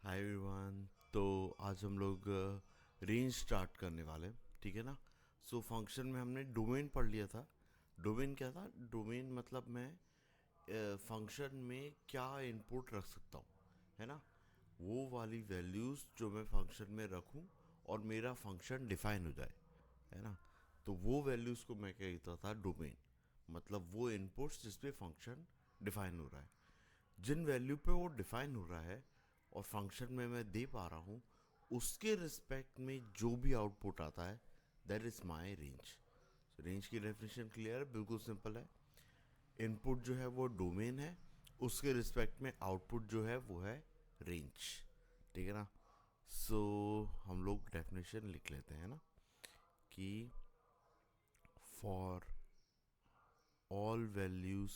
Hi everyone. तो आज हम लोग रेंज स्टार्ट करने वाले हैं, ठीक है ना। सो फंक्शन में हमने डोमेन पढ़ लिया था। डोमेन क्या था? डोमेन मतलब मैं फंक्शन में क्या इनपुट रख सकता हूँ, है ना। वो वाली वैल्यूज़ जो मैं फंक्शन में रखूँ और मेरा फंक्शन डिफाइन हो जाए, है ना। तो वो वैल्यूज़ को मैं कहता था डोमेन। मतलब वो इनपुट्स जिस पे फंक्शन डिफाइन हो रहा है, जिन वैल्यू पे वो डिफाइन हो रहा है और फंक्शन में मैं दे पा रहा हूँ, उसके रिस्पेक्ट में जो भी आउटपुट आता है, that is my range. Range की डेफिनेशन क्लियर है, बिल्कुल सिंपल है। इनपुट जो है वो डोमेन है, उसके रिस्पेक्ट में आउटपुट जो है वो है रेंज, ठीक है ना। सो हम लोग डेफिनेशन लिख लेते हैं ना, कि for all values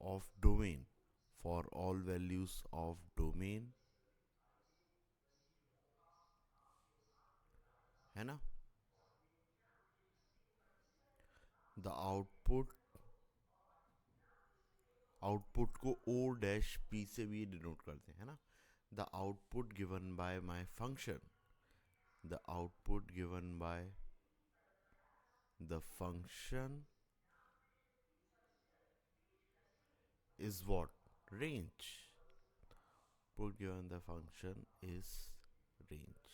of domain, for all values of domain, है ना, द आउटपुट, आउटपुट को ओ डैश पी से भी डिनोट करते हैं ना। The output given by my function, the output given by the function is what? Range. Put given the function is range,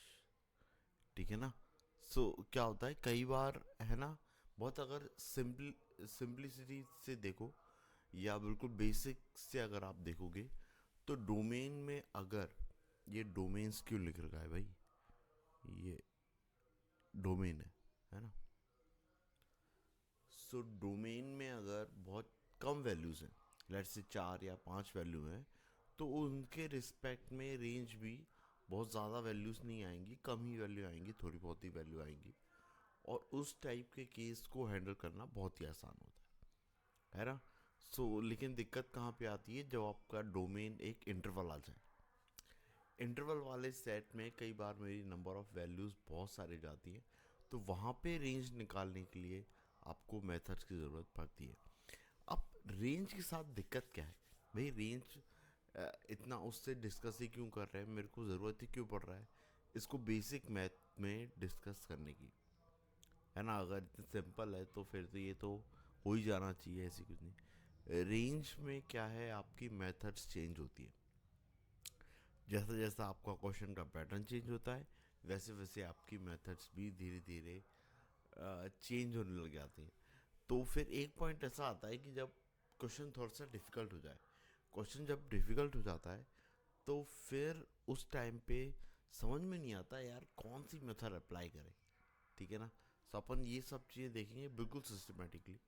ठीक है ना। सो क्या होता है कई बार, है ना, बहुत अगर सिंपलिसिटी से देखो या बिल्कुल बेसिक से अगर आप देखोगे, तो डोमेन में अगर ये डोमेन्स क्यों लिख रखा है भाई, ये डोमेन है ना। सो डोमेन में अगर बहुत कम वैल्यूज़ हैं, लेट से 4 या 5 वैल्यू हैं, तो उनके रिस्पेक्ट में रेंज भी बहुत ज़्यादा वैल्यूज़ नहीं आएंगी, कम ही वैल्यू आएंगी, थोड़ी बहुत ही वैल्यू आएंगी। और उस टाइप के केस को हैंडल करना बहुत ही आसान होता है ना। सो लेकिन दिक्कत कहाँ पे आती है, जब आपका डोमेन एक इंटरवल आ जाए। इंटरवल वाले सेट में कई बार मेरी नंबर ऑफ़ वैल्यूज़ बहुत सारी जाती हैं, तो वहाँ पे रेंज निकालने के लिए आपको मेथड्स की ज़रूरत पड़ती है। अब रेंज के साथ दिक्कत क्या है भाई? रेंज इतना उससे डिस्कस ही क्यों कर रहे हैं, मेरे को ज़रूरत ही क्यों पड़ रहा है इसको बेसिक मैथ में डिस्कस करने की, है ना। अगर इतना सिंपल है तो फिर तो ये तो हो ही जाना चाहिए, ऐसी कुछ नहीं। रेंज में क्या है, आपकी मेथड्स चेंज होती है। जैसा जैसा आपका क्वेश्चन का पैटर्न चेंज होता है, वैसे वैसे आपकी मेथड्स भी धीरे धीरे चेंज होने लग जाती हैं। तो फिर एक पॉइंट ऐसा आता है कि जब क्वेश्चन थोड़ा सा डिफ़िकल्ट हो जाए, क्वेश्चन जब डिफ़िकल्ट हो जाता है, तो फिर उस टाइम पे समझ में नहीं आता यार कौन सी मेथड अप्लाई करें, ठीक है ना। सो अपन ये सब चीज़ें देखेंगे बिल्कुल सिस्टमेटिकली।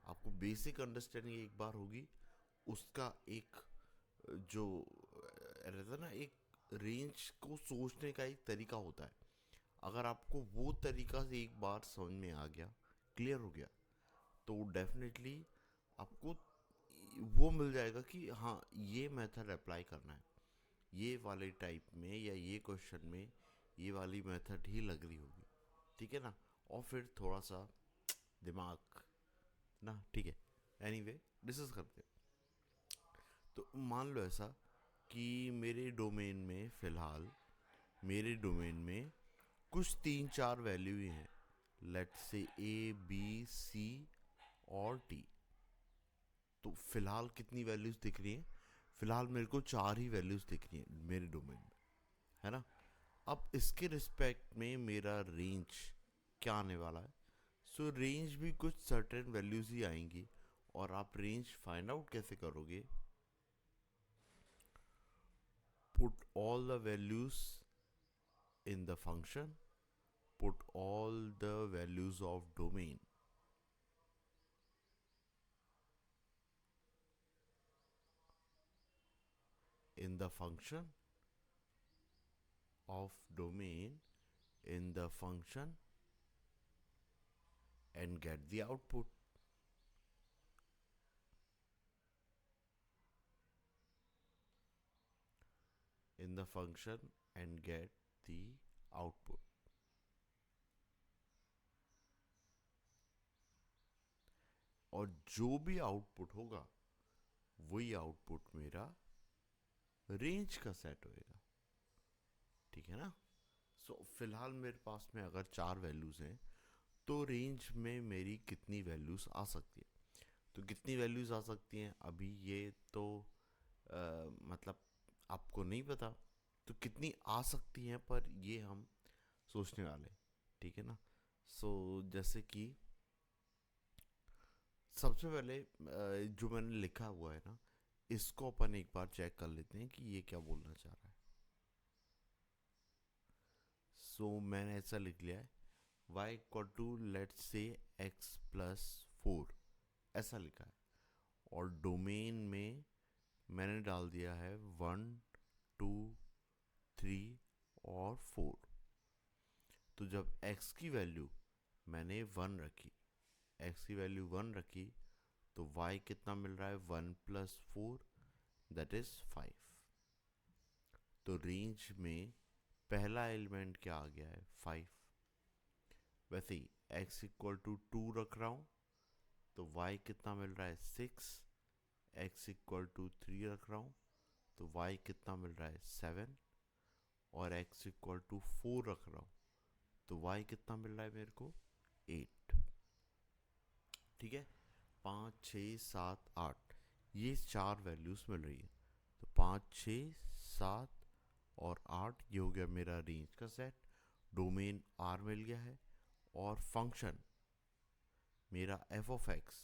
आपको बेसिक अंडरस्टैंडिंग एक बार होगी, उसका एक जो रहता है ना, एक रेंज को सोचने का एक तरीका होता है। अगर आपको वो तरीका से एक बार समझ में आ गया, क्लियर हो गया, तो डेफिनेटली आपको वो मिल जाएगा कि हाँ ये मेथड अप्लाई करना है, ये वाले टाइप में या ये क्वेश्चन में ये वाली मेथड ही लग रही होगी, ठीक है ना। और फिर थोड़ा सा दिमाग ना, ठीक है। एनीवे डिस्कस करते हैं। तो मान लो ऐसा कि मेरे डोमेन में फ़िलहाल, मेरे डोमेन में कुछ 3 4 वैल्यू ही हैं। लेट से ए बी सी और टी। तो फिलहाल कितनी वैल्यूज दिख रही हैं? फिलहाल मेरे को 4 ही वैल्यूज दिख रही हैं मेरे डोमेन में, है ना। अब इसके रिस्पेक्ट में मेरा रेंज क्या आने वाला है? सो रेंज भी कुछ सर्टेन वैल्यूज ही आएंगी। और आप रेंज फाइंड आउट कैसे करोगे? Put all the values in the function, put all the values of domain in the function of domain in the function and get the output. In the function and get the output. और जो भी output होगा वही output मेरा range का set होएगा, ठीक है ना। सो फिलहाल मेरे पास में अगर 4 वैल्यूज़ हैं तो रेंज में मेरी कितनी वैल्यूज़ आ सकती है। तो कितनी वैल्यूज़ आ सकती हैं अभी ये तो मतलब आपको नहीं पता, तो कितनी आ सकती हैं पर ये हम सोचने वाले, ठीक है ना। सो जैसे कि सबसे पहले जो मैंने लिखा हुआ है ना, इसको अपन एक बार चेक कर लेते हैं कि ये क्या बोलना चाह रहा है। सो मैंने ऐसा लिख लिया है y equal to let's say x plus 4, ऐसा लिखा है। और डोमेन में मैंने डाल दिया है 1 2 3 और 4। तो जब x की वैल्यू मैंने 1 रखी, x की वैल्यू 1 रखी, तो y कितना मिल रहा है 1 प्लस 4 दैट इज 5। तो रेंज में पहला एलिमेंट क्या आ गया है 5। वैसे ही x इक्वल टू 2 रख रहा हूँ तो y कितना मिल रहा है 6। x इक्वल टू 3 रख रहा हूँ तो y कितना मिल रहा है 7। और x इक्वल टू 4 रख रहा हूँ तो y कितना मिल रहा है मेरे को 8, ठीक है। 5 6 7 8 ये 4 वैल्यूज़ मिल रही है। तो 5 6 7 और 8 ये हो गया मेरा रेंज का सेट। डोमेन R मिल गया है और फंक्शन मेरा f ऑफ x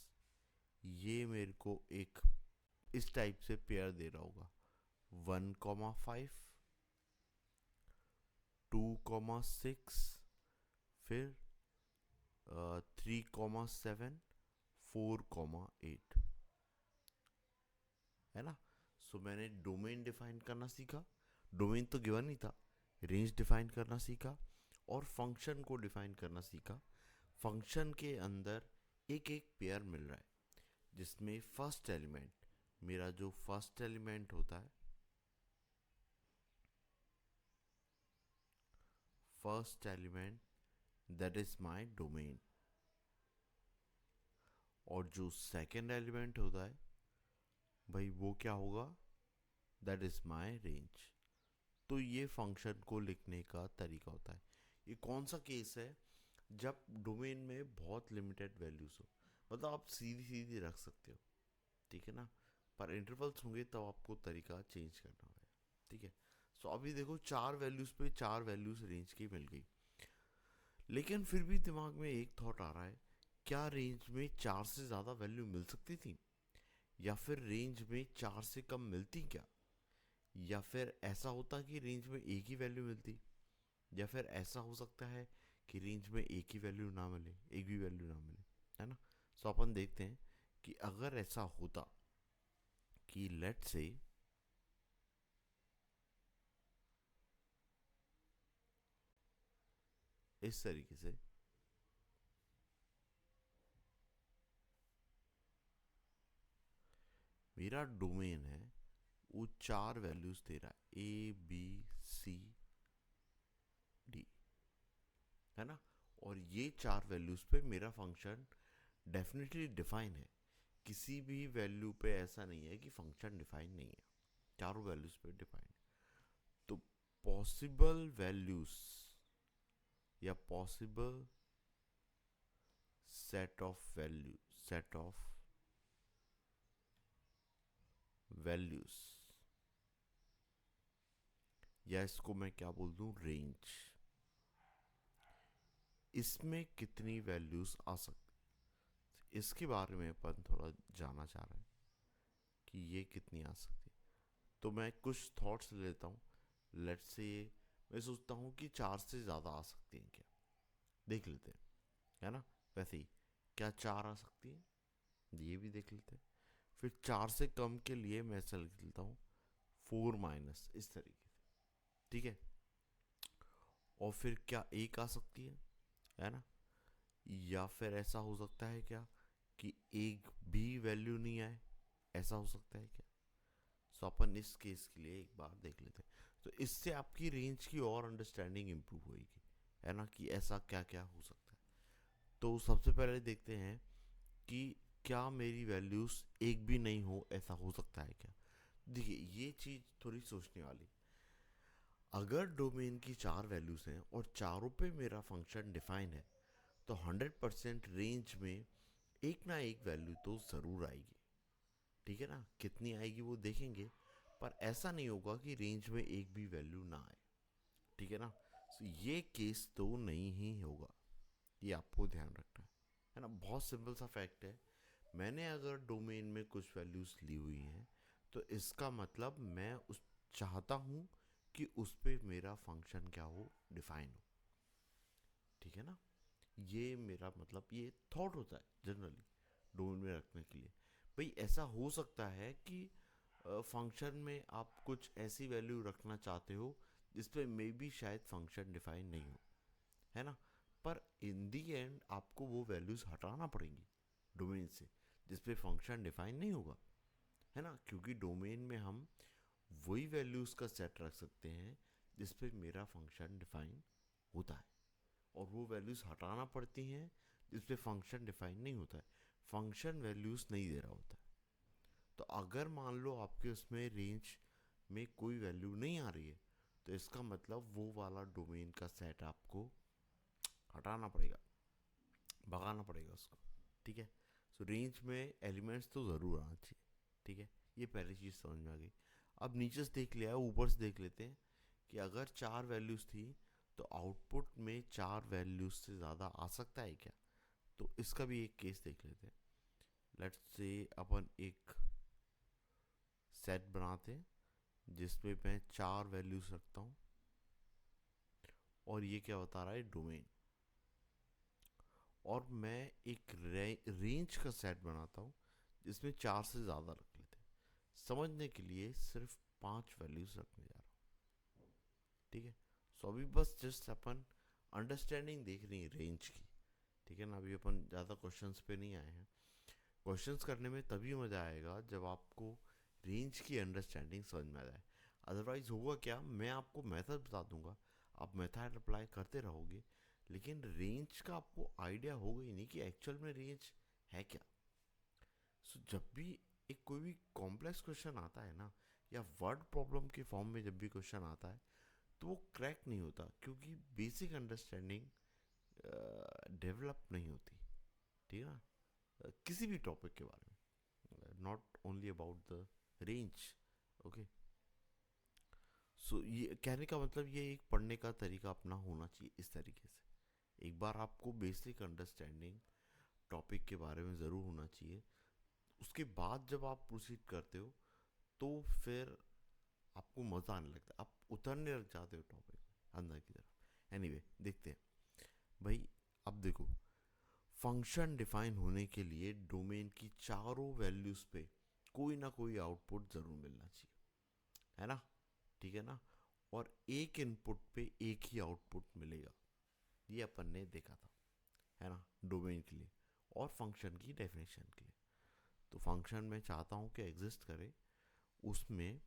ये मेरे को एक इस टाइप से पेयर दे रहा होगा 1,5 2,6 फिर 3,7 4,8, है ना। सो मैंने डोमेन डिफाइन करना सीखा, डोमेन तो गिवन नहीं था, रेंज डिफाइन करना सीखा और फंक्शन को डिफाइन करना सीखा। फंक्शन के अंदर एक एक पेयर मिल रहा है जिसमें फर्स्ट एलिमेंट, मेरा जो फर्स्ट एलिमेंट होता है, first element that is my domain, और जो सेकंड एलिमेंट होता है भाई वो क्या होगा दैट इज माय रेंज। तो ये फंक्शन को लिखने का तरीका होता है। ये कौन सा केस है जब डोमेन में बहुत लिमिटेड वैल्यूज हो, मतलब आप सीधी सीधी रख सकते हो, ठीक है ना, पर इंटरवल्स होंगे तब आपको तरीका चेंज करना होगा, ठीक है। सो अभी देखो 4 वैल्यूज पे 4 वैल्यूज रेंज की मिल गई, लेकिन फिर भी दिमाग में एक थॉट आ रहा है, क्या रेंज में 4 से ज़्यादा वैल्यू मिल सकती थी, या फिर रेंज में 4 से कम मिलती क्या, या फिर ऐसा होता कि रेंज में एक ही वैल्यू मिलती, या फिर ऐसा हो सकता है कि रेंज में एक ही वैल्यू ना मिले, एक भी वैल्यू ना मिले, है ना। सो अपन देखते हैं कि अगर ऐसा होता कि लेट से इस तरीके से मेरा डोमेन है, वो 4 वैल्यूज दे रहा है ए बी सी डी, है ना। और ये 4 वैल्यूज पे मेरा फंक्शन डेफिनेटली डिफाइन है, किसी भी वैल्यू पे ऐसा नहीं है कि फंक्शन डिफाइन नहीं है, चारों वैल्यूज पे डिफाइन। तो पॉसिबल वैल्यूज या पॉसिबल सेट ऑफ वैल्यूज, या इसको मैं क्या बोल दूं रेंज, इसमें कितनी वैल्यूज आ सकती, इसके बारे में अपन थोड़ा जानना चाह रहे हैं कि ये कितनी आ सकती है। तो मैं कुछ थॉट्स ले लेता हूँ। लेट्स से मैं सोचता हूँ कि 4 से ज़्यादा आ सकती हैं क्या, देख लेते हैं, है ना। वैसे ही क्या 4 आ सकती है ये भी देख लेते हैं। फिर 4 से कम के लिए मैं ऐसा लिख लेता हूँ 4 माइनस, इस तरीके से, ठीक है। और फिर क्या एक आ सकती है ना। या फिर ऐसा हो सकता है क्या कि एक भी वैल्यू नहीं आए, ऐसा हो सकता है क्या। सो अपन इस केस के लिए एक बार देख लेते हैं, तो इससे आपकी रेंज की और अंडरस्टैंडिंग इम्प्रूव होगी, है ना, कि ऐसा क्या क्या हो सकता है। तो सबसे पहले देखते हैं कि क्या मेरी वैल्यूज़ एक भी नहीं हो, ऐसा हो सकता है क्या? देखिए, ये चीज़ थोड़ी सोचने वाली। अगर डोमेन की 4 वैल्यूज़ हैं और चारों पे मेरा फंक्शन डिफाइन है, तो 100% रेंज में एक ना एक वैल्यू तो ज़रूर आएगी। ठीक है ना, कितनी आएगी वो देखेंगे, पर ऐसा नहीं होगा कि रेंज में एक भी वैल्यू ना आए। ठीक है ना, so ये केस तो नहीं ही होगा, ये आपको ध्यान रखना है ना। बहुत सिंपल सा फैक्ट है, मैंने अगर डोमेन में कुछ वैल्यूज़ ली हुई हैं, तो इसका मतलब मैं उस चाहता हूँ कि उस पे मेरा फंक्शन क्या हो, डिफाइन हो। ठीक है ना, ये मेरा मतलब ये थॉट होता है जनरली डोमेन में रखने के लिए। भाई ऐसा हो सकता है कि फंक्शन में आप कुछ ऐसी वैल्यू रखना चाहते हो जिस पे मे बी शायद फंक्शन डिफाइन नहीं हो, है ना, पर इन दी एंड आपको वो वैल्यूज़ हटाना पड़ेंगी डोमेन से जिस पे फंक्शन डिफाइन नहीं होगा, है ना, क्योंकि डोमेन में हम वही वैल्यूज़ का सेट रख सकते हैं जिस पे मेरा फंक्शन डिफाइन होता है, और वो वैल्यूज़ हटाना पड़ती हैं जिस पे फंक्शन डिफाइन नहीं होता है, फंक्शन वैल्यूज़ नहीं दे रहा होता है। तो अगर मान लो आपके उसमें रेंज में कोई वैल्यू नहीं आ रही है, तो इसका मतलब वो वाला डोमेन का सेट आपको हटाना पड़ेगा, भगाना पड़ेगा उसको। ठीक है, सो रेंज में एलिमेंट्स तो ज़रूर आना चाहिए। ठीक है, ये पहली चीज़ समझ में आ गई। अब नीचे से देख लिया, ऊपर से देख लेते हैं कि अगर 4 वैल्यूज़ थी तो आउटपुट में 4 वैल्यूज़ से ज़्यादा आ सकता है क्या? तो इसका भी एक केस देख लेते हैं। लेट्स से अपन एक सेट बनाते हैं जिसमें मैं 4 वैल्यूज़ रखता हूँ, और ये क्या बता रहा है, डोमेन। और मैं एक रेंज का सेट बनाता हूँ जिसमें 4 से ज़्यादा रख लेते हैं। समझने के लिए सिर्फ 5 वैल्यूज़ रखने जा रहा हूँ। ठीक है, सो अभी बस जस्ट अपन अंडरस्टैंडिंग देख रही है रेंज की। ठीक है ना, अभी अपन ज़्यादा क्वेश्चंस पे नहीं आए हैं। क्वेश्चंस करने में तभी मज़ा आएगा जब आपको रेंज की अंडरस्टैंडिंग समझ में आ जाए। अदरवाइज होगा क्या, मैं आपको मेथड बता दूंगा, आप मेथड अप्लाई करते रहोगे, लेकिन रेंज का आपको आइडिया होगा ही नहीं कि एक्चुअल में रेंज है क्या। सो जब भी एक कोई भी कॉम्प्लेक्स क्वेश्चन आता है ना, या वर्ड प्रॉब्लम के फॉर्म में जब भी क्वेश्चन आता है, तो वो क्रैक नहीं होता क्योंकि बेसिक अंडरस्टैंडिंग डेवलप नहीं होती। ठीक है ना, किसी भी टॉपिक के बारे में, not only about the range. Okay, so ये कहने का मतलब ये एक पढ़ने का तरीका अपना होना चाहिए इस तरीके से। एक बार आपको बेसिक अंडरस्टैंडिंग टॉपिक के बारे में ज़रूर होना चाहिए, उसके बाद जब आप प्रोसीड करते हो तो फिर आपको मज़ा आने लगता है, आप उतरने लग जाते हो टॉपिक अंदर की तरफ। एनीवे देखते हैं भाई। अब देखो, फंक्शन डिफाइन होने के लिए डोमेन की चारों वैल्यूज़ पे कोई ना कोई आउटपुट ज़रूर मिलना चाहिए, है ना। ठीक है ना, और एक इनपुट पे एक ही आउटपुट मिलेगा, ये अपन ने देखा था, है ना, डोमेन के लिए और फंक्शन की डेफिनेशन के लिए। तो फंक्शन मैं चाहता हूँ कि एग्जिस्ट करे, उसमें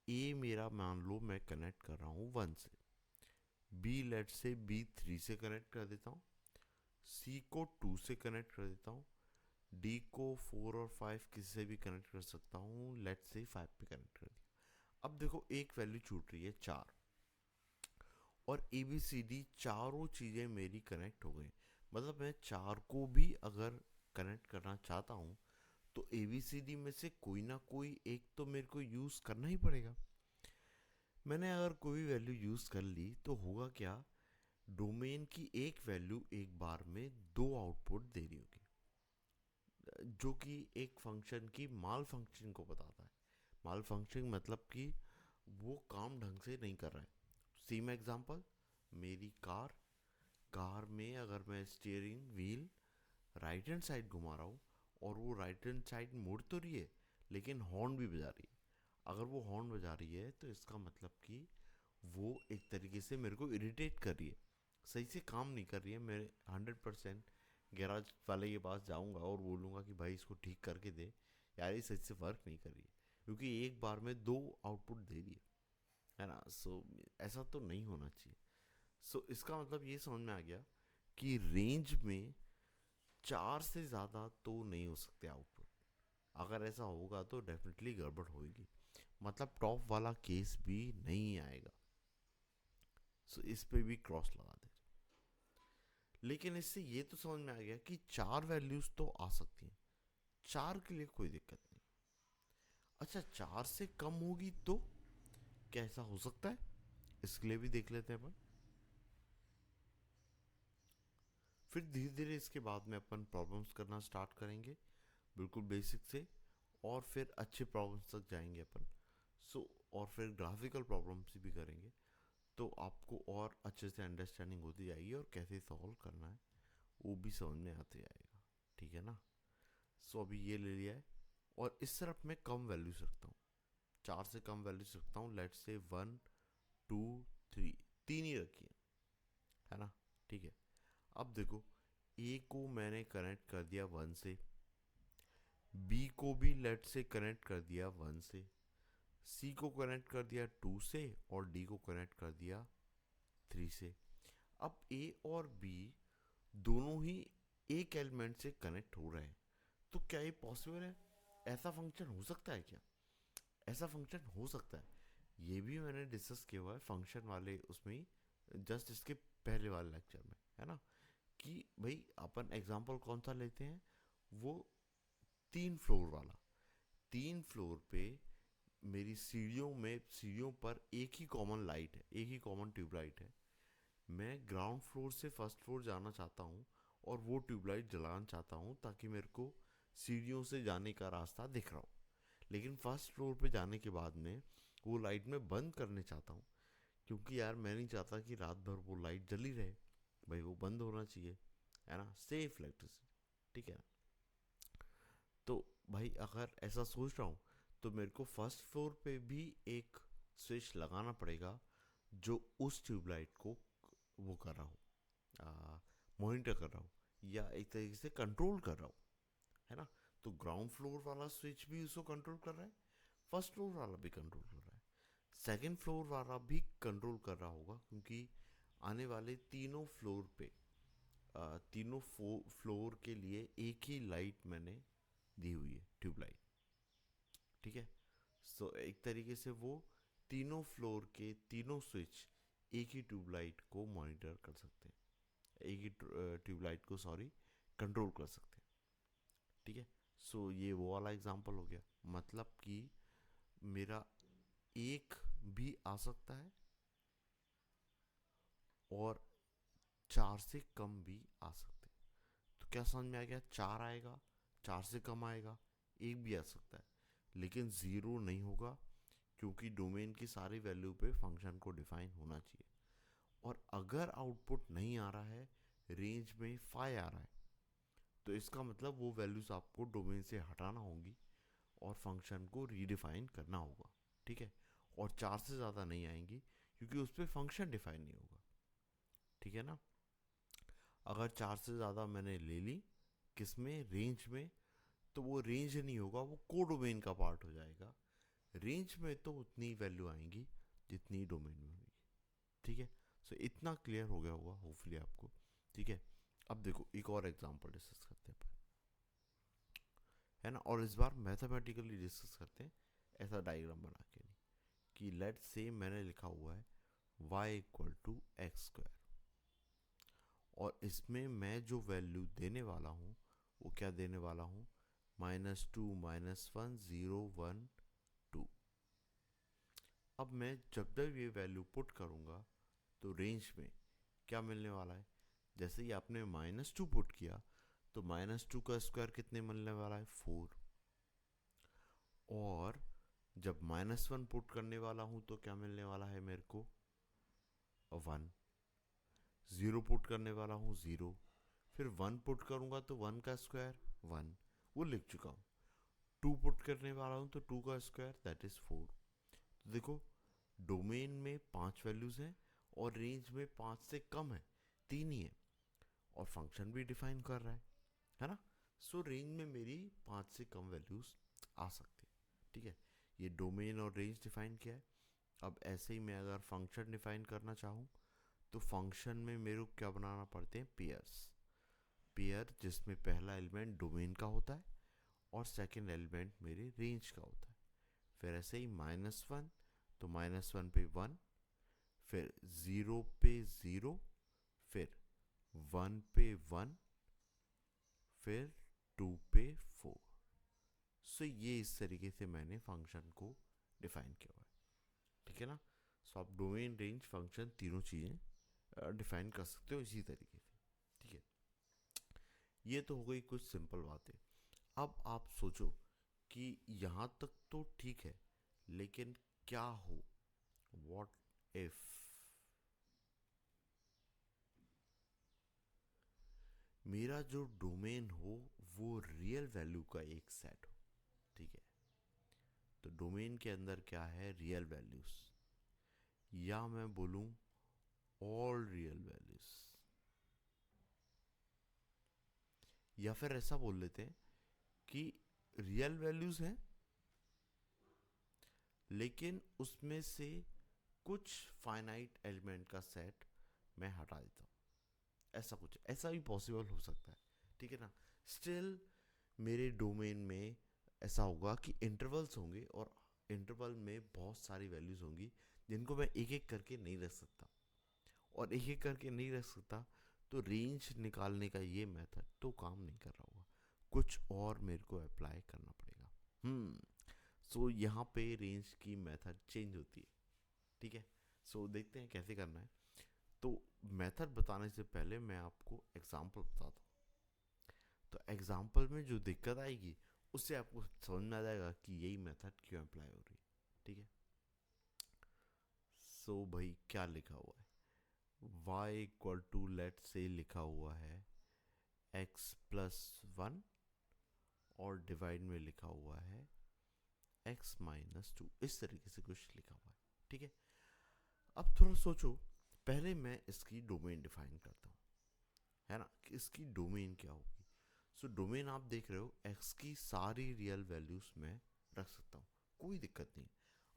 ए मेरा मान लो मैं कनेक्ट कर रहा हूँ 1 से, बी लेट से बी 3 से कनेक्ट कर देता हूँ, सी को 2 से कनेक्ट कर देता हूँ, डी को 4 और 5 किसी से भी कनेक्ट कर सकता हूँ, लेट से 5 पे कनेक्ट कर दिया। अब देखो एक वैल्यू छूट रही है 4, और ए बी सी डी चारों चीज़ें मेरी कनेक्ट हो गई। मतलब मैं 4 को भी अगर कनेक्ट करना चाहता हूँ, तो ए बी सी डी में से कोई ना कोई एक तो मेरे को यूज़ करना ही पड़ेगा। मैंने अगर कोई वैल्यू यूज़ कर ली तो होगा क्या, डोमेन की एक वैल्यू एक बार में 2 आउटपुट दे रही होगी, जो कि एक फंक्शन की माल फंक्शन को बताता है। माल फंक्शन मतलब कि वो काम ढंग से नहीं कर रहा है। सेम एग्जांपल, मेरी कार, कार में अगर मैं steering wheel right hand side घुमा रहा हूँ, और वो राइट हैंड साइड मुड़ तो रही है लेकिन हॉर्न भी बजा रही है। अगर वो हॉर्न बजा रही है तो इसका मतलब कि वो एक तरीके से मेरे को इरिटेट कर रही है, सही से काम नहीं कर रही है। मैं 100% गैराज वाले के पास जाऊंगा और बोलूँगा कि भाई इसको ठीक करके दे, यार ये सही से वर्क नहीं कर रही है, क्योंकि एक बार में 2 आउटपुट दे रही है ना। सो ऐसा तो नहीं होना चाहिए। सो इसका मतलब ये समझ में आ गया कि रेंज में 4 से ज़्यादा तो नहीं हो सकते आउटपुट। अगर ऐसा होगा तो डेफिनेटली गड़बड़ होगी, मतलब टॉप वाला केस भी नहीं आएगा। सो इस पे भी क्रॉस लगा दे। लेकिन इससे ये तो समझ में आ गया कि 4 वैल्यूज तो आ सकती हैं, 4 के लिए कोई दिक्कत नहीं। अच्छा, 4 से कम होगी तो कैसा हो सकता है, इसके लिए भी देख लेते हैं अपन। फिर धीरे धीरे इसके बाद में अपन प्रॉब्लम्स करना स्टार्ट करेंगे, बिल्कुल बेसिक से, और फिर अच्छे प्रॉब्लम्स तक जाएंगे अपन। और फिर ग्राफिकल प्रॉब्लम्स भी करेंगे, तो आपको और अच्छे से अंडरस्टैंडिंग होती जाएगी और कैसे सॉल्व करना है वो भी समझ में आते जाएगा। ठीक है ना। अभी ये ले लिया है, और इस तरफ मैं कम वैल्यूज रखता हूँ, 4 से कम वैल्यूज रखता हूँ। लेट्स से 1 2 3, 3 ही रखिए, है ना। ठीक है। अब देखो, ए को मैंने कनेक्ट कर दिया 1 से, बी को भी लेट से कनेक्ट कर दिया 1 से, सी को कनेक्ट कर दिया 2 से, और डी को कनेक्ट कर दिया 3 से। अब ए और बी दोनों ही एक एलिमेंट से कनेक्ट हो रहे हैं, तो क्या ये पॉसिबल है? ऐसा फंक्शन हो सकता है क्या? ऐसा फंक्शन हो सकता है, ये भी मैंने डिस्कस किया हुआ है फंक्शन वाले उसमें ही, जस्ट इसके पहले वाले लेक्चर में, है ना। कि भाई अपन एग्जांपल कौन सा लेते हैं, वो 3 फ्लोर वाला। 3 फ्लोर पे मेरी सीढ़ियों पर एक ही कॉमन लाइट है, एक ही कॉमन ट्यूबलाइट है। मैं ग्राउंड फ्लोर से फर्स्ट फ्लोर जाना चाहता हूँ और वो ट्यूबलाइट जलाना चाहता हूँ ताकि मेरे को सीढ़ियों से जाने का रास्ता दिख रहा हो। लेकिन फर्स्ट फ्लोर पे जाने के बाद में वो लाइट मैं बंद करने चाहता हूँ, क्योंकि यार मैं नहीं चाहता कि रात भर वो लाइट जली रहे, भाई वो बंद होना चाहिए, है ना, सेफ इलेक्ट्रिसिटी। ठीक है। तो भाई अगर ऐसा सोच रहा हूँ तो मेरे को फर्स्ट फ्लोर पे भी एक स्विच लगाना पड़ेगा जो उस ट्यूबलाइट को वो कर रहा हूँ, मॉनिटर कर रहा हूँ, या एक तरीके से कंट्रोल कर रहा हूँ, है ना। तो ग्राउंड फ्लोर वाला स्विच भी उसको कंट्रोल कर रहा है, फर्स्ट फ्लोर वाला भी कंट्रोल कर रहा है, सेकंड फ्लोर वाला भी कंट्रोल कर रहा होगा, क्योंकि आने वाले तीनों फ्लोर पे तीनों फ्लोर के लिए एक ही लाइट मैंने दी हुई है, ट्यूबलाइट। ठीक है। एक तरीके से वो तीनों फ्लोर के तीनों स्विच एक ही ट्यूबलाइट को मॉनिटर कर सकते हैं, एक ही ट्यूबलाइट को, सॉरी, कंट्रोल कर सकते हैं। ठीक है। ये वो वाला एग्जांपल हो गया, मतलब कि मेरा एक भी आ सकता है और 4 से कम भी आ सकते हैं। तो क्या समझ में आ गया? 4 आएगा, 4 से कम आएगा, एक भी आ सकता है, लेकिन ज़ीरो नहीं होगा, क्योंकि डोमेन की सारी वैल्यू पे फंक्शन को डिफाइन होना चाहिए। और अगर आउटपुट नहीं आ रहा है, रेंज में 5 आ रहा है, तो इसका मतलब वो वैल्यूज आपको डोमेन से हटाना होगी और फंक्शन को रीडिफाइन करना होगा। ठीक है। और 4 से ज़्यादा नहीं आएंगी, क्योंकि उस पर फंक्शन डिफाइन नहीं होगा। ठीक है ना। अगर 4 से ज़्यादा मैंने ले ली, किस में, रेंज में, तो वो रेंज नहीं होगा, वो कोडोमेन का पार्ट हो जाएगा। रेंज में तो उतनी वैल्यू आएंगी जितनी डोमेन में होगी। ठीक है। इतना क्लियर हो गया होगा होपफुली आपको। ठीक है। अब देखो एक और एग्जांपल डिस्कस करते हैं, है ना, और इस बार मैथमेटिकली डिस्कस करते हैं, ऐसा डायग्राम बना के नहीं। कि लेट से मैंने लिखा हुआ है y equal to x square, और इसमें मैं जो वैल्यू देने वाला हूँ वो क्या देने वाला हूँ, -2 -1 0 1 2। अब मैं जब जब ये वैल्यू पुट करूँगा तो रेंज में क्या मिलने वाला है, जैसे ही आपने -2 पुट किया तो -2 का स्क्वायर कितने मिलने वाला है, 4। और जब -1 पुट करने वाला हूँ तो क्या मिलने वाला है मेरे को, 1। 0 पुट करने वाला हूँ, 0। फिर 1 पुट करूँगा तो 1 का स्क्वायर 1, वो लिख चुका हूँ। 2 पुट करने वाला हूँ तो 2 का स्क्वायर दैट इज़ 4। तो देखो, डोमेन में 5 वैल्यूज़ हैं और रेंज में 5 से कम है, 3 ही है, और फंक्शन भी डिफाइन कर रहा है ना। रेंज में मेरी 5 से कम वैल्यूज़ आ सकती है। ठीक है। ये डोमेन और रेंज डिफाइन किया है। अब ऐसे ही मैं अगर फंक्शन डिफाइन करना चाहूँ तो फंक्शन में मेरे को क्या बनाना पड़ते हैं, पेयर्स। पेयर जिसमें पहला एलिमेंट डोमेन का होता है और सेकंड एलिमेंट मेरे रेंज का होता है। फिर ऐसे ही -1, तो -1 पे 1, फिर 0 पे 0, फिर 1 पे 1, फिर 2 पे 4। सो ये इस तरीके से मैंने फंक्शन को डिफाइन किया हुआ है, ठीक है ना। सो आप डोमेन, रेंज, फंक्शन तीनों चीज़ें डिफाइन कर सकते हो इसी तरीके से, ठीक है। ये तो हो गई कुछ सिंपल बातें। अब आप सोचो कि यहाँ तक तो ठीक है, लेकिन क्या हो, व्हाट इफ मेरा जो डोमेन हो वो रियल वैल्यू का एक सेट हो, ठीक है। तो डोमेन के अंदर क्या है, रियल वैल्यूज, या मैं बोलूं ऑल रियल वैल्यूज, या फिर ऐसा बोल लेते हैं कि रियल वैल्यूज हैं लेकिन उसमें से कुछ फाइनाइट एलिमेंट का सेट मैं हटा देता हूँ, ऐसा कुछ, ऐसा भी पॉसिबल हो सकता है, ठीक है ना। स्टिल मेरे डोमेन में ऐसा होगा कि इंटरवल्स होंगे और इंटरवल में बहुत सारी वैल्यूज होंगी जिनको मैं एक एक करके नहीं रख सकता, और एक एक करके नहीं रख सकता तो रेंज निकालने का ये मेथड तो काम नहीं कर रहा होगा, कुछ और मेरे को अप्लाई करना पड़ेगा। सो यहाँ पे रेंज की मेथड चेंज होती है, ठीक है। सो देखते हैं कैसे करना है। तो मेथड बताने से पहले मैं आपको एग्जांपल बताता हूँ। तो एग्जांपल में जो दिक्कत आएगी उससे आपको समझ में आ जाएगा कि यही मेथड क्यों अप्लाई हो रही है, ठीक है। सो भाई क्या लिखा हुआ है, y इक्वल टू लेट से लिखा हुआ है x प्लस 1 और डिवाइड में लिखा हुआ है x माइनस 2, इस तरीके से कुछ लिखा हुआ है, ठीक है। अब थोड़ा सोचो, पहले मैं इसकी डोमेन डिफाइन करता हूँ, है ना, कि इसकी डोमेन क्या होगी। सो डोमेन आप देख रहे हो, x की सारी रियल वैल्यूज में रख सकता हूँ, कोई दिक्कत नहीं।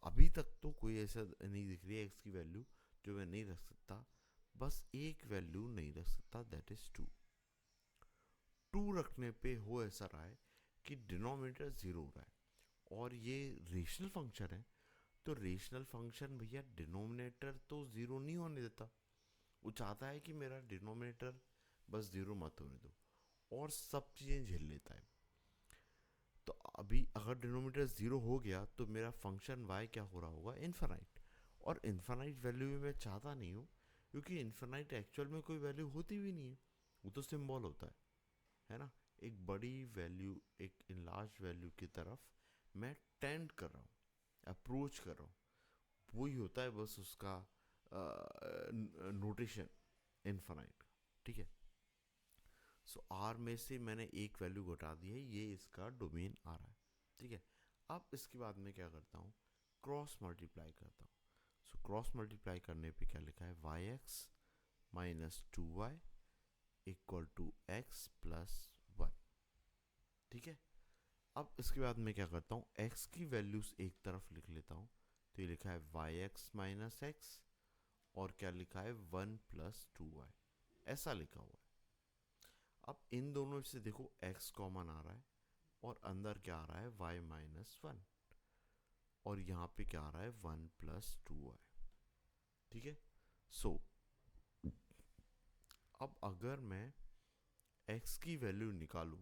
अभी तक तो कोई ऐसा नहीं दिख रही है x की वैल्यू जो मैं नहीं रख सकता, बस एक वैल्यू नहीं रख सकता, दैट इज 2। 2 रखने पे हो ऐसा रहा है कि डिनोमिनेटर 0 हो रहा है, और ये रेशनल फंक्शन है, तो रेशनल फंक्शन भैया डिनोमिनेटर तो 0 नहीं होने देता, वो चाहता है कि मेरा डिनोमिनेटर बस 0 मत होने दो, और सब चीज़ें झेल लेता है। तो अभी अगर डिनोमिनेटर 0 हो गया तो मेरा फंक्शन y क्या हो रहा होगा, इन्फानाइट, और इन्फानाइट वैल्यू भी मैं चाहता नहीं हूँ, क्योंकि इन्फानाइट एक्चुअल में कोई वैल्यू होती भी नहीं है, वो तो सिंबल होता है ना। एक बड़ी वैल्यू, एक इनलार्ज वैल्यू की तरफ मैं टेंड कर रहा हूँ, अप्रोच कर रहा हूँ, वही होता है बस उसका नोटेशन इन्फानाइट, ठीक है। सो आर में से मैंने एक वैल्यू घटा दी है, ये इसका डोमेन आ रहा है, ठीक है। अब इसके बाद में क्या करता हूँ, क्रॉस मल्टीप्लाई करता हूँ। सो क्रॉस मल्टीप्लाई करने पे क्या लिखा है, y x minus 2y equal to x plus 1, ठीक है। अब इसके बाद मैं क्या करता हूँ, x की वैल्यूज एक तरफ लिख लेता हूँ, तो ये लिखा है वाई एक्स माइनस एक्स, और क्या लिखा है 1 प्लस 2y, ऐसा लिखा हुआ है। अब इन दोनों से देखो x कॉमन आ रहा है, और अंदर क्या आ रहा है, y माइनस 1, और यहाँ पे क्या आ रहा है 1 प्लस 2y, ठीक है। सो अब अगर मैं x की वैल्यू निकालूं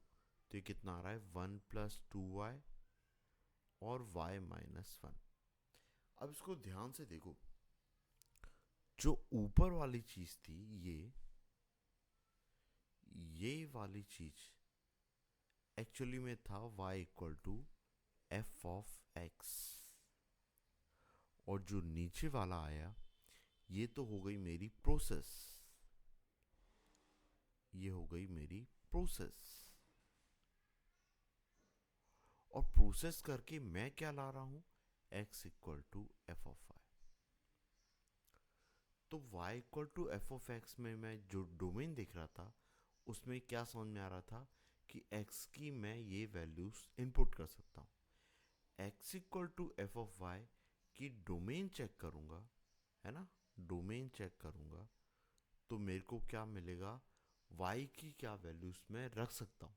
तो ये कितना आ रहा है, 1 प्लस 2y और y माइनस 1। अब इसको ध्यान से देखो, जो ऊपर वाली चीज थी ये वाली चीज एक्चुअली में था y equal to f of x, और जो नीचे वाला आया ये तो हो गई मेरी प्रोसेस, ये हो गई मेरी प्रोसेस, और प्रोसेस करके मैं क्या ला रहा हूं, x equal to f of y. तो y equal to f of x में मैं जो डोमेन देख रहा था उसमें क्या समझ में आ रहा था कि x की मैं ये वैल्यूज इनपुट कर सकता हूँ। x equal to f of y की डोमेन चेक करूंगा, है ना, डोमेन चेक करूंगा, तो मेरे को क्या मिलेगा, y की क्या वैल्यूज मैं रख सकता हूँ,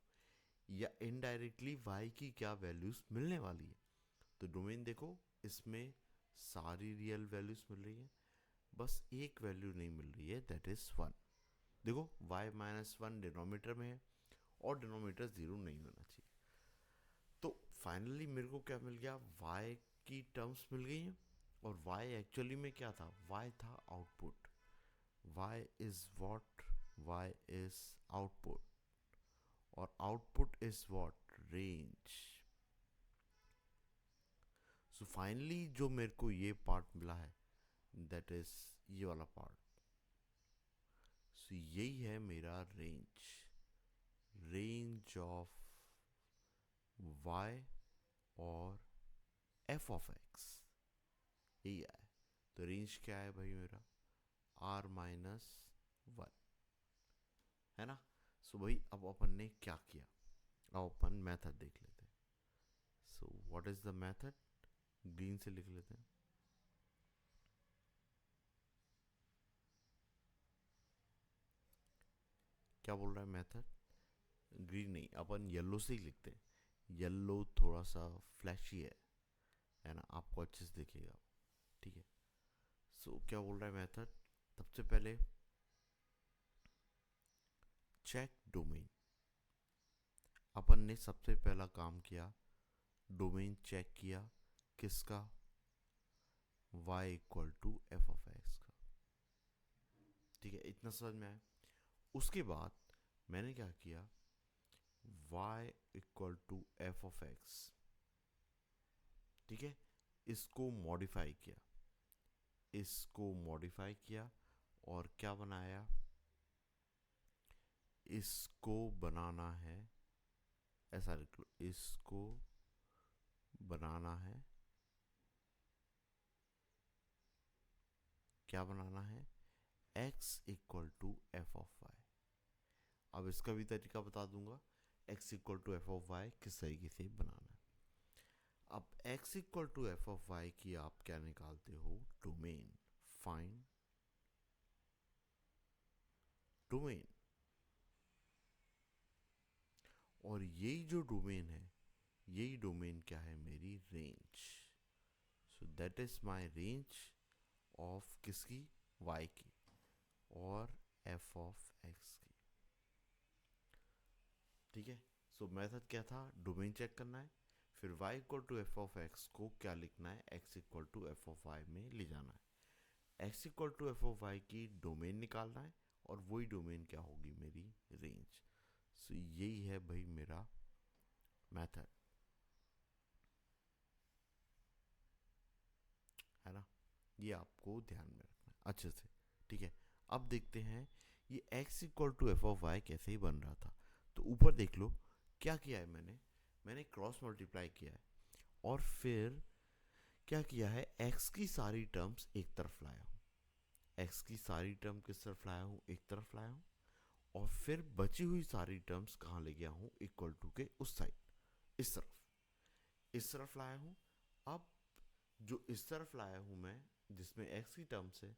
या इनडायरेक्टली y की क्या वैल्यूज मिलने वाली है। तो डोमेन देखो, इसमें सारी रियल वैल्यूज मिल रही है, बस एक वैल्यू नहीं मिल रही है, दैट इज 1। देखो y-1 डिनोमीटर में है और डिनोमीटर 0 नहीं होना चाहिए। तो फाइनली मेरे को क्या मिल गया, y की टर्म्स मिल गई हैं, और y एक्चुअली में क्या था, y था output. y is what, y is output, और output is what, range. So finally जो मेरे को ये पार्ट मिला है, दैट इज ये वाला पार्ट। सो यही है मेरा रेंज, रेंज ऑफ y और f ऑफ x, यही है। तो रेंज क्या है भाई मेरा, r-1, है ना। सो भाई अब अपन ने क्या किया, अब अपन मेथड देख लेते हैं। सो what is the method, green से लिख लेते हैं। क्या बोल रहा है मेथड, ग्रीन नहीं, अपन येलो से ही लिखते हैं, येलो थोड़ा सा फ्लैशी है ना, आपको अच्छे से दिखेगा, ठीक है। सो क्या बोल रहा है मेथड, सबसे पहले चेक डोमेन। अपन ने सबसे पहला काम किया, डोमेन चेक किया, किसका, y equal to f of x का, ठीक है, इतना समझ में आया। उसके बाद मैंने क्या किया, y equal to f of x, ठीक है, इसको मॉडिफाई किया, इसको मॉडिफाई किया, और क्या बनाया, इसको बनाना है, ऐसा लिख लो, इसको बनाना है, क्या बनाना है, x equal to f of y. अब इसका भी तरीका बता दूंगा, x equal to f of y किस तरीके से बनाना है। अब x equal to f of y की आप क्या निकालते हो, डोमेन, फाइंड डोमेन, और यही जो डोमेन है, यही डोमेन क्या है, मेरी range. So that is my range of किसकी, y की, और f ऑफ x की, ठीक है। सो मेथड क्या था, डोमेन चेक करना है, फिर y equal to f of x को क्या लिखना है, x equal to f of y में ले जाना है, x equal to f of y की डोमेन निकालना है, और वही डोमेन क्या होगी, मेरी रेंज। सो यही है भाई मेरा मेथड, है ना, ये आपको ध्यान में रखना है अच्छे से, ठीक है। अब देखते हैं ये x equal to f of y कैसे ही बन रहा था। तो ऊपर देख लो क्या किया है मैंने क्रॉस मल्टीप्लाई किया है, और फिर क्या किया है, x की सारी टर्म्स एक तरफ लाया हूँ, x की सारी टर्म किस तरफ लाया हूँ, एक तरफ लाया हूँ, और फिर बची हुई सारी टर्म्स कहाँ ले गया हूँ, इक्वल टू के उस साइड, इस तरफ लाया हूँ। अब जो इस तरफ लाया हूँ मैं, जिसमें x की टर्म्स है,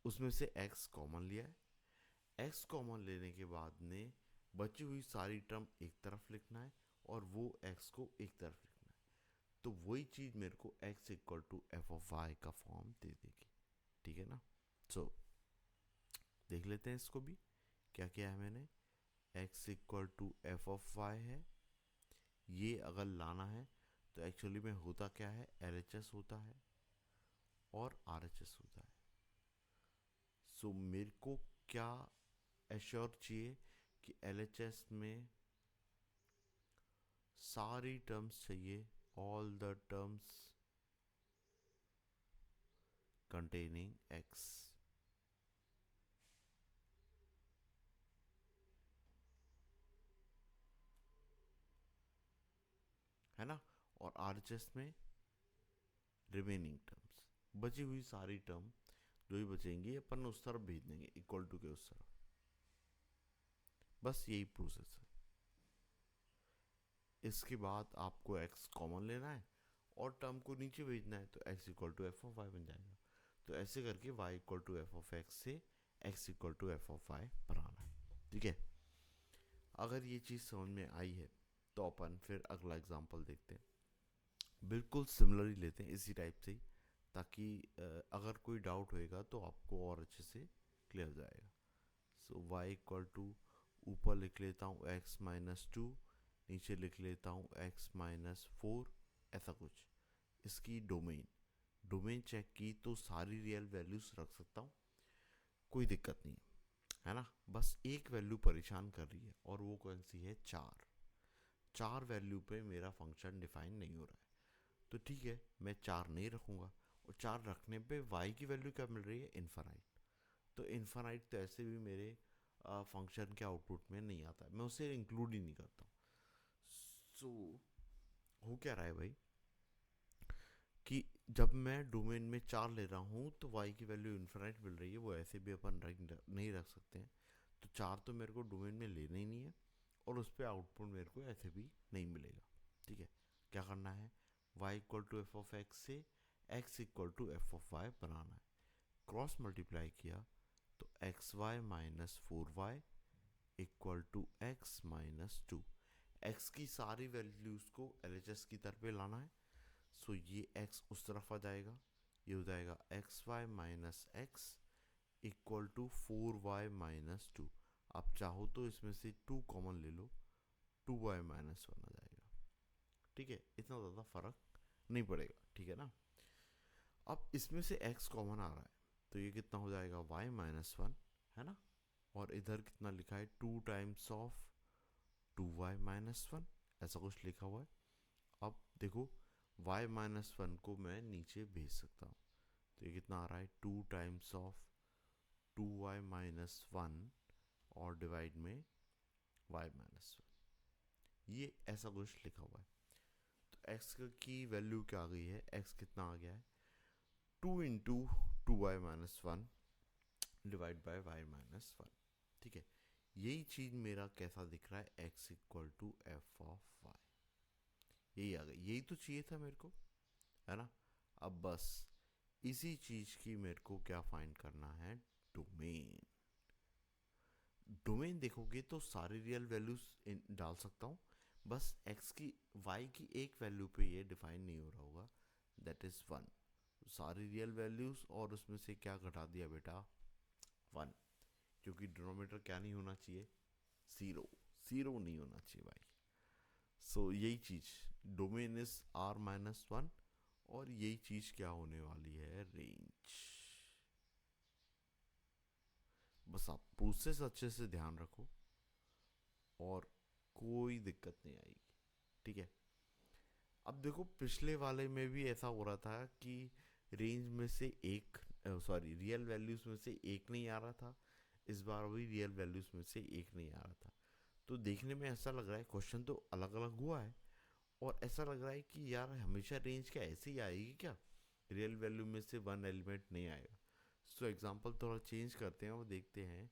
उसमें से x कॉमन लिया है, x कॉमन लेने के बाद ने बची हुई सारी टर्म एक तरफ लिखना है, और वो x को एक तरफ लिखना है, तो वही चीज़ मेरे को x equal to f of y का फॉर्म दे देगी, ठीक है ना। सो देख लेते हैं इसको भी, क्या किया है मैंने, x equal to f of y है, ये अगर लाना है तो एक्चुअली में होता क्या है, LHS होता है और RHS होता है। सो मेरे को क्या एश्योर चाहिए कि LHS में सारी टर्म्स चाहिए, all the terms containing x, है ना, और RHS में रिमेनिंग टर्म्स, बची हुई सारी टर्म जो भी बचेंगी अपन उस तरफ भेज देंगे, इक्वल टू के उस तरफ, बस यही प्रोसेस है। इसके बाद आपको x कॉमन लेना है और टर्म को नीचे भेजना है, तो x equal to f of y बन जाएगा। तो ऐसे करके y equal to f of x से x equal to f of y बनाना है, ठीक है। अगर ये चीज़ समझ में आई है तो अपन फिर अगला एग्जांपल देखते हैं, बिल्कुल सिमिलर ही लेते हैं इसी टाइप से ही, ताकि अगर कोई डाउट होएगा तो आपको और अच्छे से क्लियर हो जाएगा। सो y इक्वल टू, ऊपर लिख लेता हूँ x-2, नीचे लिख लेता हूँ x-4, ऐसा कुछ। इसकी डोमेन चेक की तो सारी रियल वैल्यूज रख सकता हूँ, कोई दिक्कत नहीं है ना। बस एक वैल्यू परेशान कर रही है और वो कौन सी है, 4 वैल्यू पे मेरा फंक्शन डिफाइन नहीं हो रहा है। तो ठीक है, मैं 4 नहीं रखूँगा, और 4 रखने पे y की वैल्यू क्या मिल रही है, इन्फानाइट। तो इन्फानाइट तो ऐसे भी मेरे फंक्शन के आउटपुट में नहीं आता है, मैं उसे इंक्लूड ही नहीं करता हूँ। सो हो क्या रहा है भाई, कि जब मैं डोमेन में 4 ले रहा हूँ तो y की वैल्यू इन्फानाइट मिल रही है, वो ऐसे भी अपन नहीं रख सकते हैं। तो 4 तो मेरे को डोमेन में लेना ही नहीं है, और उस पर आउटपुट मेरे को ऐसे भी नहीं मिलेगा। ठीक है, क्या करना है, y equal to f of x से x equal to f of y बनाना है। क्रॉस मल्टीप्लाई किया तो x y minus 4y equal to x minus 2। एक्स की सारी वैल्यूज़ को LHS की तरफ लाना है। सो ये x उस तरफ आ जाएगा, ये हो जाएगा x y minus x equal to 4y minus 2। आप चाहो तो इसमें से 2 कॉमन ले लो, 2y माइनस 1 आ जाएगा। ठीक है, इतना ज़्यादा फर्क नहीं पड़ेगा, ठीक है ना। अब इसमें से x कॉमन आ रहा है, तो ये कितना हो जाएगा, y माइनस 1, है ना। और इधर कितना लिखा है, 2 टाइम्स ऑफ 2y माइनस 1, ऐसा कुछ लिखा हुआ है। अब देखो, y माइनस 1 को मैं नीचे भेज सकता हूँ, तो ये कितना आ रहा है, 2 टाइम्स ऑफ 2y माइनस 1 और डिवाइड में y माइनस 1, ये ऐसा कुछ लिखा हुआ है। तो x की वैल्यू क्या आ गई है, x कितना आ गया है, 2 into 2y minus 1 divide by y minus 1। ठीक है, यही चीज़ मेरा कैसा दिख रहा है, x equal to f of y, यही आ गई, यही तो चाहिए था मेरे को, है ना। अब बस इसी चीज़ की मेरे को क्या फाइंड करना है, डोमेन। डोमेन देखोगे तो सारी रियल वैल्यूज डाल सकता हूँ, बस x की y की एक वैल्यू पे ये डिफाइन नहीं हो रहा होगा, दैट इज़ 1। सारी रियल वैल्यूज और उसमें से क्या घटा दिया बेटा, 1, क्योंकि डिनोमिनेटर क्या नहीं होना चाहिए, ज़ीरो नहीं होना चाहिए भाई। सो यही चीज़, डोमेन इज r-1, और यही चीज़ क्या होने वाली है, रेंज। बस आप प्रोसेस अच्छे से ध्यान रखो और कोई दिक्कत नहीं आएगी, ठीक है। अब देखो, पिछले वाले में भी ऐसा हो रहा था कि रेंज में से एक, सॉरी, रियल वैल्यूज में से एक नहीं आ रहा था, इस बार भी रियल वैल्यूज में से एक नहीं आ रहा था। तो देखने में ऐसा लग रहा है क्वेश्चन तो अलग अलग हुआ है, और ऐसा लग रहा है कि यार हमेशा रेंज क्या ऐसे ही आएगी क्या, रियल वैल्यू में से वन एलिमेंट नहीं आएगा। सो एग्जांपल थोड़ा चेंज करते हैं और देखते हैं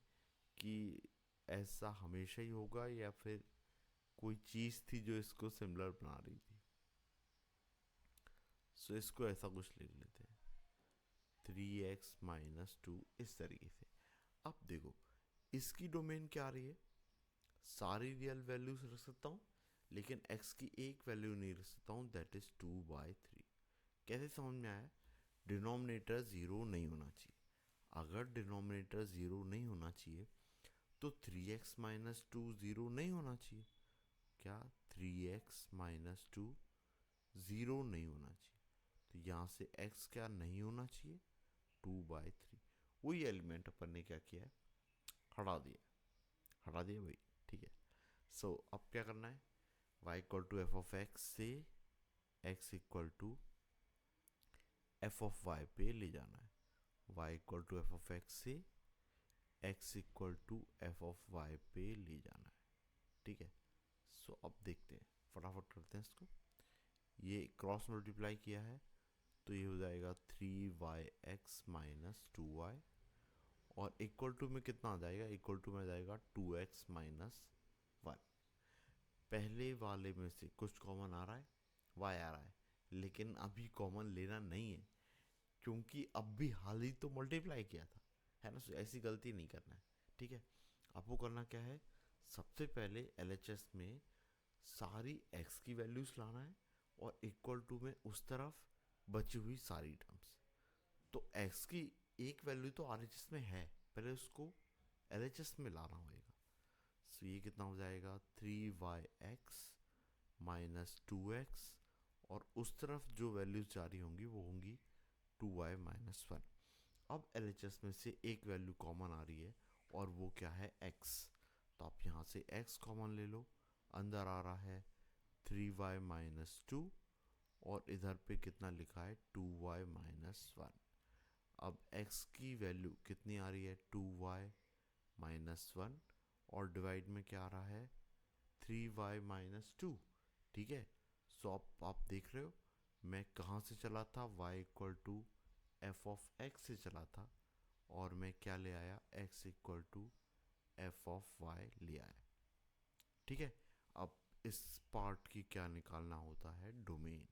कि ऐसा हमेशा ही होगा या फिर कोई चीज़ थी जो इसको सिमिलर बना रही थी। सो इसको ऐसा कुछ लिख लेते हैं, 3x माइनस 2, इस तरीके से। अब देखो, इसकी डोमेन क्या आ रही है, सारी रियल वैल्यूज रख सकता हूँ, लेकिन x की एक वैल्यू नहीं रख सकता हूँ, दैट इज 2/3। कैसे समझ में आया, डिनोमिनेटर ज़ीरो नहीं होना चाहिए। अगर डिनोमिनेटर ज़ीरो नहीं होना चाहिए तो 3x माइनस 2 ज़ीरो नहीं होना चाहिए। क्या 3x माइनस 2 ज़ीरो नहीं होना चाहिए, तो यहाँ से x क्या नहीं होना चाहिए, 2/3। वही एलिमेंट अपन ने क्या किया है, हटा दिया भाई, ठीक है। सो अब क्या करना है, y equal to f of x से x equal to f of y पे ले जाना है, y equal to f of x से x equal to f of y पे ले जाना है, ठीक है। सो अब देखते हैं, फटाफट करते हैं इसको। ये क्रॉस मल्टीप्लाई किया है तो ये हो जाएगा 3y(x माइनस 2y), और इक्वल टू में कितना आ जाएगा, इक्वल टू में आ जाएगा 2x माइनस 1। पहले वाले में से कुछ कॉमन आ रहा है, y आ रहा है, लेकिन अभी कॉमन लेना नहीं है, क्योंकि अब भी हाल ही तो मल्टीप्लाई किया था, है ना। ऐसी गलती नहीं करना है, ठीक है। आपको करना क्या है, सबसे पहले LHS में सारी x की वैल्यूज लाना है और इक्वल टू में उस तरफ बची हुई सारी टर्म्स। तो x की एक वैल्यू तो RHS में है, पहले उसको LHS में लाना होगा। सो ये कितना हो जाएगा 3yx माइनस 2x, और उस तरफ जो वैल्यूज जारी होंगी वो होंगी 2y माइनस 1। अब LHS में से एक वैल्यू कॉमन आ रही है और वो क्या है x। तो आप यहाँ से x कॉमन ले लो, अंदर आ रहा है 3y माइनस 2 और इधर पे कितना लिखा है 2y माइनस 1। अब x की वैल्यू कितनी आ रही है 2y माइनस 1 और डिवाइड में क्या आ रहा है 3y माइनस 2। ठीक है, सो आप देख रहे हो मैं कहाँ से चला था, y equal to f of x से चला था और मैं क्या ले आया x equal to f of y ले आया। ठीक है, अब इस पार्ट की क्या निकालना होता है डोमेन,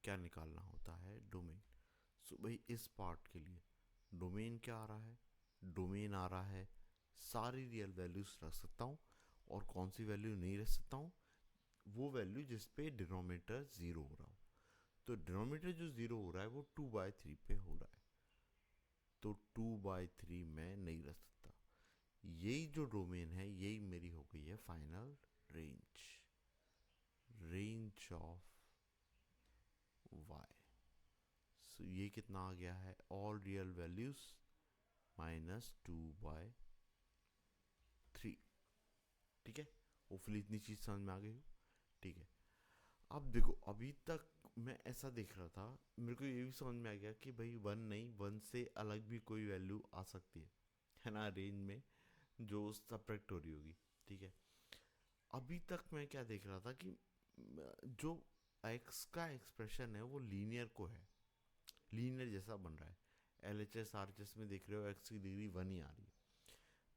क्या निकालना होता है डोमेन। सो भाई इस पार्ट के लिए डोमेन क्या आ रहा है, डोमेन आ रहा है सारी रियल वैल्यूज रख सकता हूँ और कौन सी वैल्यू नहीं रख सकता हूँ, वो वैल्यू जिस पे डिनोमिनेटर जीरो हो रहा हो। तो डिनोमिनेटर जो जीरो हो रहा है वो 2/3 पे हो रहा है, तो 2/3 में नहीं रख सकता। यही जो डोमेन है यही मेरी हो गई है final range, range of y. So ये कितना आ गया है ऑल रियल वैल्यूज माइनस 2/3। ठीक है, होपफुली इतनी चीज समझ में आ गई हो। ठीक है, अब देखो अभी तक मैं ऐसा देख रहा था, मेरे को ये भी समझ में आ गया कि भाई 1 नहीं, 1 से अलग भी कोई वैल्यू आ सकती है ना रेंज में, जो सब्ट्रैक्ट हो रही होगी। ठीक है, अभी तक मैं क्या देख रहा था कि जो x का एक्सप्रेशन है वो लीनियर को है, लीनियर जैसा बन रहा है। LHS RHS में देख रहे हो x की डिग्री 1 ही आ रही है।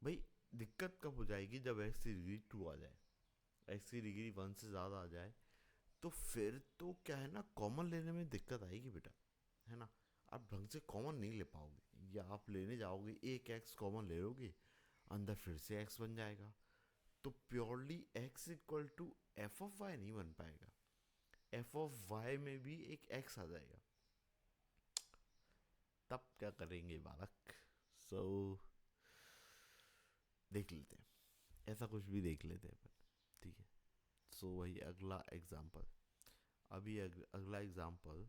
भाई दिक्कत कब हो जाएगी जब x की डिग्री 2 आ जाए, x की डिग्री 1 से ज़्यादा आ जाए, तो फिर तो क्या है ना कॉमन लेने में दिक्कत आएगी बेटा, है ना। आप ढंग से कॉमन नहीं ले पाओगे, या आप लेने जाओगे एक x कॉमन ले लोगे, अंदर फिर से x बन जाएगा, तो purely x equal to f of y नहीं बन पाएगा, एफ ऑफ वाई में भी एक x आ जाएगा। तब क्या करेंगे बालक। सो देख लेते हैं, ऐसा कुछ भी देख लेते हैं। ठीक है, सो वही अगला एग्जाम्पल, अभी अगला एग्जाम्पल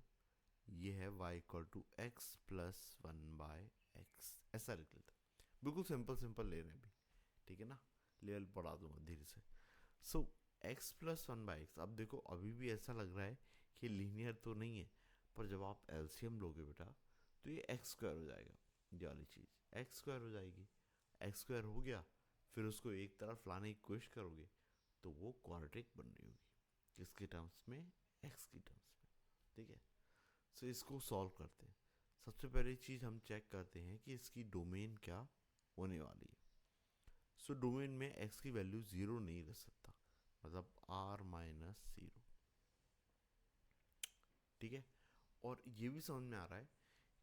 ये है y equal to x plus 1/x, ऐसा लिख लेते हैं। बिल्कुल सिंपल सिंपल ले रहे हैं अभी, ठीक है ना, लेवल बढ़ा दूंगा धीरे से। सो x प्लस 1/x, अब देखो अभी भी ऐसा लग रहा है कि लीनियर तो नहीं है, पर जब आप एलसीएम लोगे बेटा तो ये एक्स स्क्वायर हो जाएगा, ये वाली चीज़ एक्स स्क्वायर हो जाएगी। एक्स स्क्वायर हो गया, फिर उसको एक तरफ लाने की कोशिश करोगे तो वो क्वाड्रेटिक बन रही होगी, किसके टर्म्स में, एक्स की टर्म्स में। ठीक है, सो इसको सॉल्व करते हैं। सबसे पहली चीज़ हम चेक करते हैं कि इसकी डोमेन क्या होने वाली है। सो डोमेन में एक्स की वैल्यू ज़ीरो नहीं रख सकता, मतलब r माइनस 0। ठीक है, और ये भी समझ में आ रहा है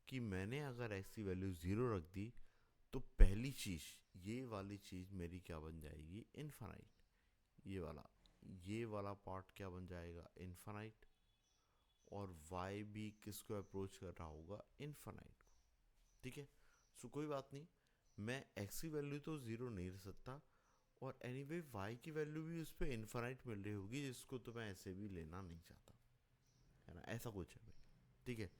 कि मैंने अगर एक्स की वैल्यू ज़ीरो रख दी तो पहली चीज़ ये वाली चीज़ मेरी क्या बन जाएगी, इनफाइनाइट। ये वाला पार्ट क्या बन जाएगा, इनफाइनाइट, और y भी किसको अप्रोच कर रहा होगा, इनफाइनाइट को। ठीक है, सो कोई बात नहीं, मैं x की वैल्यू तो ज़ीरो नहीं रख सकता, और एनीवे y की वैल्यू भी उस पर इनफाइनाइट मिल रही होगी, जिसको तो मैं ऐसे भी लेना नहीं चाहता, है ना, ऐसा कुछ है भाई। ठीक है,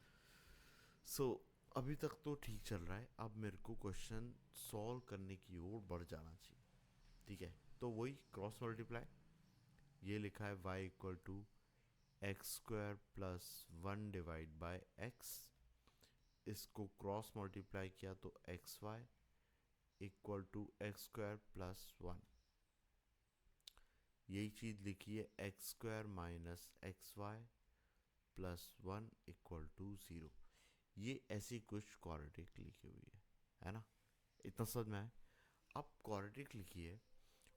सो अभी तक तो ठीक चल रहा है, अब मेरे को क्वेश्चन सॉल्व करने की ओर बढ़ जाना चाहिए। ठीक है, तो वही क्रॉस मल्टीप्लाई, ये लिखा है y equal to x square plus 1/x, इसको क्रॉस मल्टीप्लाई किया तो x y equal to x square plus 1, यही चीज़ लिखी है x square minus x y plus 1 equal to 0। ये ऐसी कुछ क्वाड्रेटिक लिखी हुई है ना, इतना समझ में आया। अब क्वाड्रेटिक लिखी है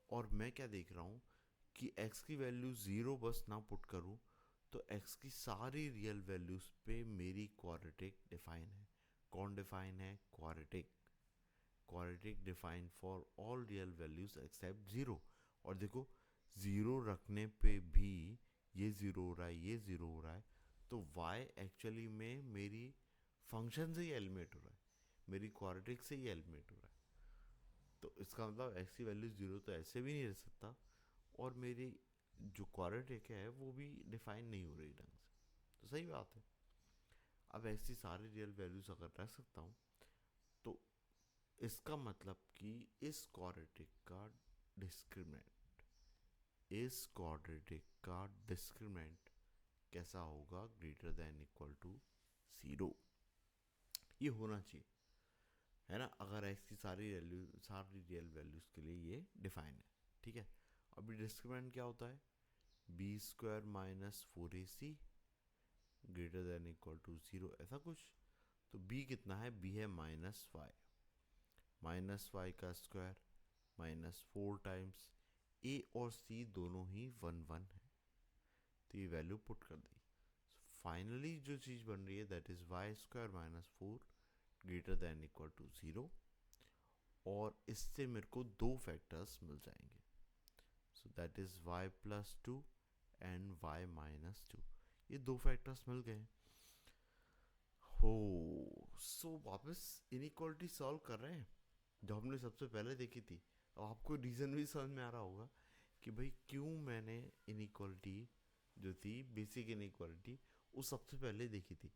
और मैं क्या देख रहा हूँ कि x की वैल्यू 0 बस ना पुट करूँ तो x की सारी रियल वैल्यूज पे मेरी क्वाड्रेटिक डिफाइन है। कौन डिफाइन है, quadratic. Quadratic define for all real values except zero. और देखो जीरो रखने पे भी ये जीरो हो रहा है, ये जीरो हो रहा है, तो y एक्चुअली में मेरी फंक्शन से ही एलिमिनेट हो रहा है, मेरी क्वाड्रेटिक से ही एलिमिनेट हो रहा है। तो इसका मतलब x की वैल्यू जीरो तो ऐसे भी नहीं रह सकता, और मेरी जो क्वाड्रेटिक है वो भी डिफाइन नहीं हो रही ढंग से। तो सही बात है। अब ऐसी सारी रियल वैल्यूज अगर रख सकता हूँ, तो इसका मतलब कि इस क्वाड्रेटिक का डिस्क्रिमिनेंट, इस क्वाड्रेटिक का डिस्क्रिमिनेंट कैसा होगा, greater than equal to zero. ये होना चाहिए, है ना, अगर एक्स की सारी रियल वैल्यूज के लिए ये डिफाइन है। ठीक है, अभी डिस्क्रिमिनेंट क्या होता है, b square minus four a c greater than equal to zero, ऐसा कुछ। तो b कितना है, b है माइनस वाई का square minus four times a और c दोनों ही वन वन है, तो ये वैल्यू पुट कर दी। फाइनली जो चीज़ बन रही है that is y square minus four greater than equal to zero, और इससे मेरे को दो फैक्टर्स मिल जाएंगे। So that is y plus two and y minus two, ये दो फैक्टर्स मिल गए हो। सो वापस इनइक्वालिटी सॉल्व कर रहे हैं जो हमने सबसे पहले देखी थी। अब आपको रीज़न भी समझ में आ रहा होगा कि भाई क्यों मैंने इनइक्वालिटी जो थी बेसिक इनइक्वालिटी वो सबसे पहले देखी थी।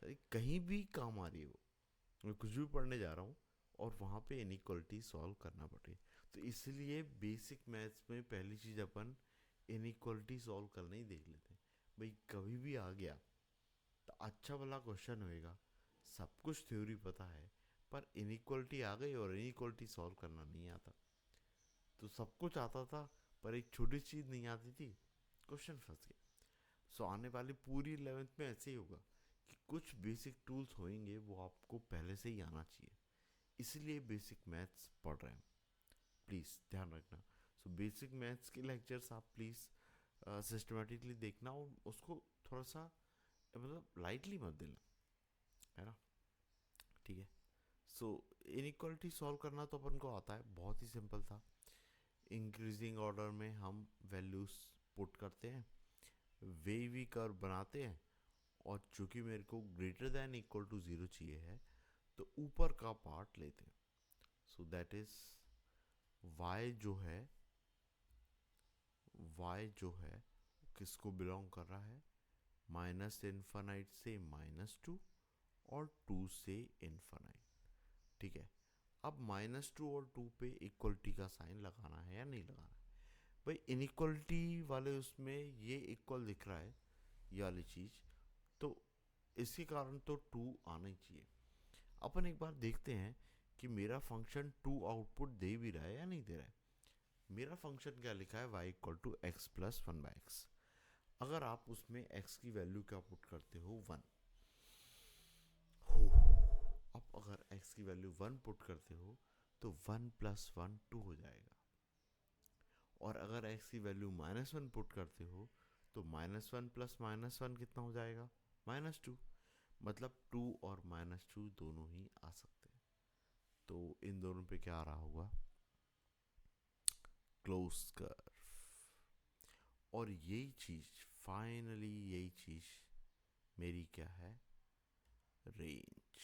सर कहीं भी काम आ रही है वो, मैं कुछ भी पढ़ने जा रहा हूँ और वहाँ पे इनइक्वालिटी सॉल्व करना पड़े, तो इसलिए बेसिक मैथ्स में पहली चीज़ अपन इनइक्वालिटी सॉल्व करना ही देख लेते हैं। भाई कभी भी आ गया तो अच्छा भला क्वेश्चन होएगा, सब कुछ थ्योरी पता है, पर इनइक्वालिटी आ गई और इनइक्वालिटी सॉल्व करना नहीं आता। तो सब कुछ आता था पर एक छोटी चीज़ नहीं आती थी, क्वेश्चन फंस गया। सो आने वाली पूरी 11th में ऐसे ही होगा कि कुछ बेसिक टूल्स होंगे वो आपको पहले से ही आना चाहिए, इसलिए बेसिक मैथ्स पढ़ रहे हैं, प्लीज़ ध्यान रखना। सो बेसिक मैथ्स के लेक्चर्स आप प्लीज़ सिस्टमेटिकली देखना और उसको थोड़ा सा मतलब लाइटली मत देना, है ना। ठीक है, सो इनइक्वालिटी सॉल्व करना तो अपन को आता है, बहुत ही सिंपल था। इंक्रीजिंग ऑर्डर में हम वैल्यूज पुट करते हैं, वेवी कर्व बनाते हैं, और चूंकि मेरे को greater than equal to zero चाहिए है तो ऊपर का पार्ट लेते हैं। सो दैट इज y जो है किसको बिलोंग कर रहा है, माइनस इन्फानाइट से माइनस टू और टू से इन्फानाइट। ठीक है, अब माइनस टू और टू पे इक्वलिटी का साइन लगाना है या नहीं लगाना है। भाई इनइक्वलिटी वाले उसमें ये इक्वल दिख रहा है ये वाली चीज़, तो इसके कारण तो टू आना ही चाहिए। अपन एक बार देखते हैं कि मेरा फंक्शन टू आउटपुट दे भी रहा है या नहीं दे रहा है। मेरा फंक्शन क्या लिखा है, y equal to x plus one by x. अगर आप उसमें x की वैल्यू क्या पुट करते हो, वन हो। अब अगर x की वैल्यू वन पुट करते हो तो वन प्लस वन टू हो जाएगा, और अगर x की वैल्यू माइनस वन पुट करते हो तो minus one plus minus one कितना हो जाएगा, माइनस टू। मतलब टू और माइनस टू दोनों ही आ सकते हैं, तो इन दोनों पे क्या आ रहा होगा, क्लोज कर्व। और यही चीज फाइनली, यही चीज मेरी क्या है, रेंज।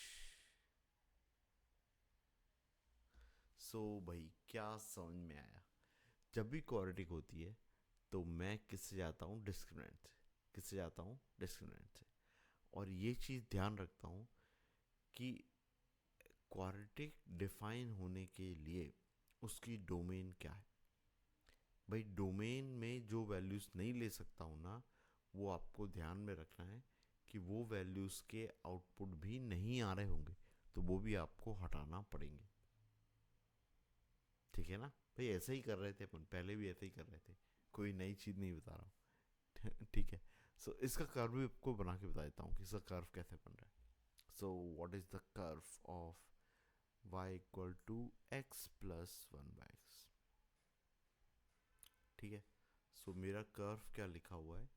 सो भाई क्या समझ में आया, जब भी क्वाड्रेटिक होती है तो मैं किससे जाता हूँ, डिस्क्रिमिनेंट से। किससे जाता हूँ, डिस्क्रिमिनेंट से। और ये चीज़ ध्यान रखता हूँ कि क्वाड्रेटिक डिफाइन होने के लिए उसकी डोमेन क्या है। भाई डोमेन में जो वैल्यूज़ नहीं ले सकता हूँ ना, वो आपको ध्यान में रखना है कि वो वैल्यूज़ के आउटपुट भी नहीं आ रहे होंगे, तो वो भी आपको हटाना पड़ेंगे। ठीक है ना भाई, ऐसा ही कर रहे थे अपन, पहले भी ऐसा ही कर रहे थे, कोई नई चीज़ नहीं बता रहा हूँ। ठीक है, सो इसका कर्व भी आपको बना के बता देता हूँ कि इसका कर्व कैसे बन रहा है। So what is the curve of y equal to x plus one by x. ठीक है, सो मेरा कर्व क्या लिखा हुआ है,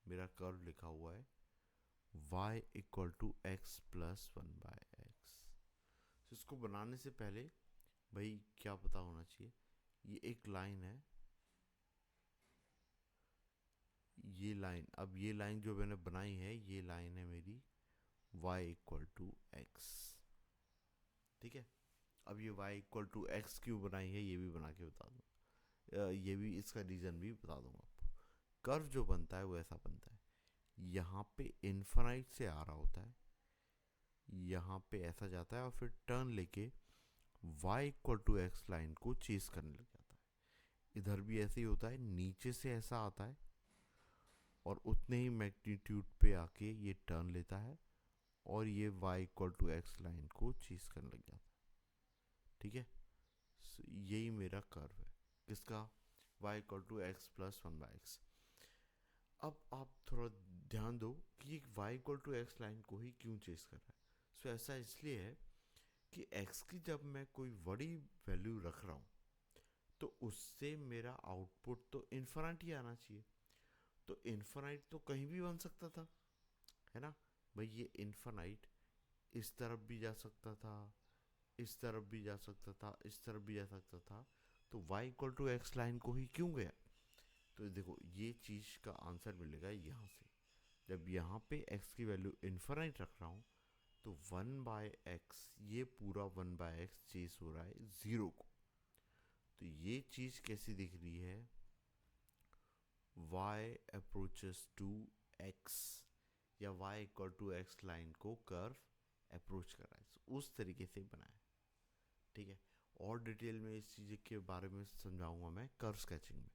मेरा कर्व लिखा हुआ है y equal to x plus one by x. इसको बनाने से पहले भाई क्या पता होना चाहिए, ये एक लाइन है, ये लाइन, अब ये लाइन जो मैंने बनाई है ये लाइन है मेरी y इक्वल टू एक्स। ठीक है, अब ये y इक्वल टू एक्स क्यों बनाई है ये भी बना के बता दूँ, ये भी इसका रीज़न भी बता दूंगा आपको। कर्व जो बनता है वो ऐसा बनता है, यहाँ पे इन्फानाइट से आ रहा होता है, यहाँ पे ऐसा जाता है और फिर टर्न लेके y equal to x line को चेस करने लग जाता है। इधर भी ऐसे ही होता है, नीचे से ऐसा आता है और उतने ही मैग्नीट्यूड पे आके ये टर्न लेता है और ये y equal to x line को चेस करने लग जाता है। ठीक है, यही मेरा कर्व है, किसका, y equal to x plus one by x. अब आप थोड़ा ध्यान दो कि ये y equal to x line को ही क्यों चेस कर रहा है। सो ऐसा इसलिए है कि x की जब मैं कोई बड़ी वैल्यू रख रहा हूँ तो उससे मेरा आउटपुट तो इन्फिनिट ही आना चाहिए। तो इन्फिनिट तो कहीं भी बन सकता था, है ना भाई, ये इन्फिनिट इस तरफ भी जा सकता था, इस तरफ भी जा सकता था, इस तरफ भी जा सकता था, तो y equal to x line को ही क्यों गया। तो देखो ये चीज़ का आंसर मिलेगा यहाँ से, जब यहाँ पे x की वैल्यू इन्फिनिट रख रहा हूँ तो वन बाय एक्स, ये पूरा वन बाय एक्स चेस हो रहा है ज़ीरो को। तो ये चीज़ कैसी दिख रही है, y अप्रोचेस टू x या y equal to x line को कर्व अप्रोच कर रहा है, उस तरीके से बनाया। ठीक है, और डिटेल में इस चीज़ के बारे में समझाऊंगा मैं कर्व स्केचिंग में,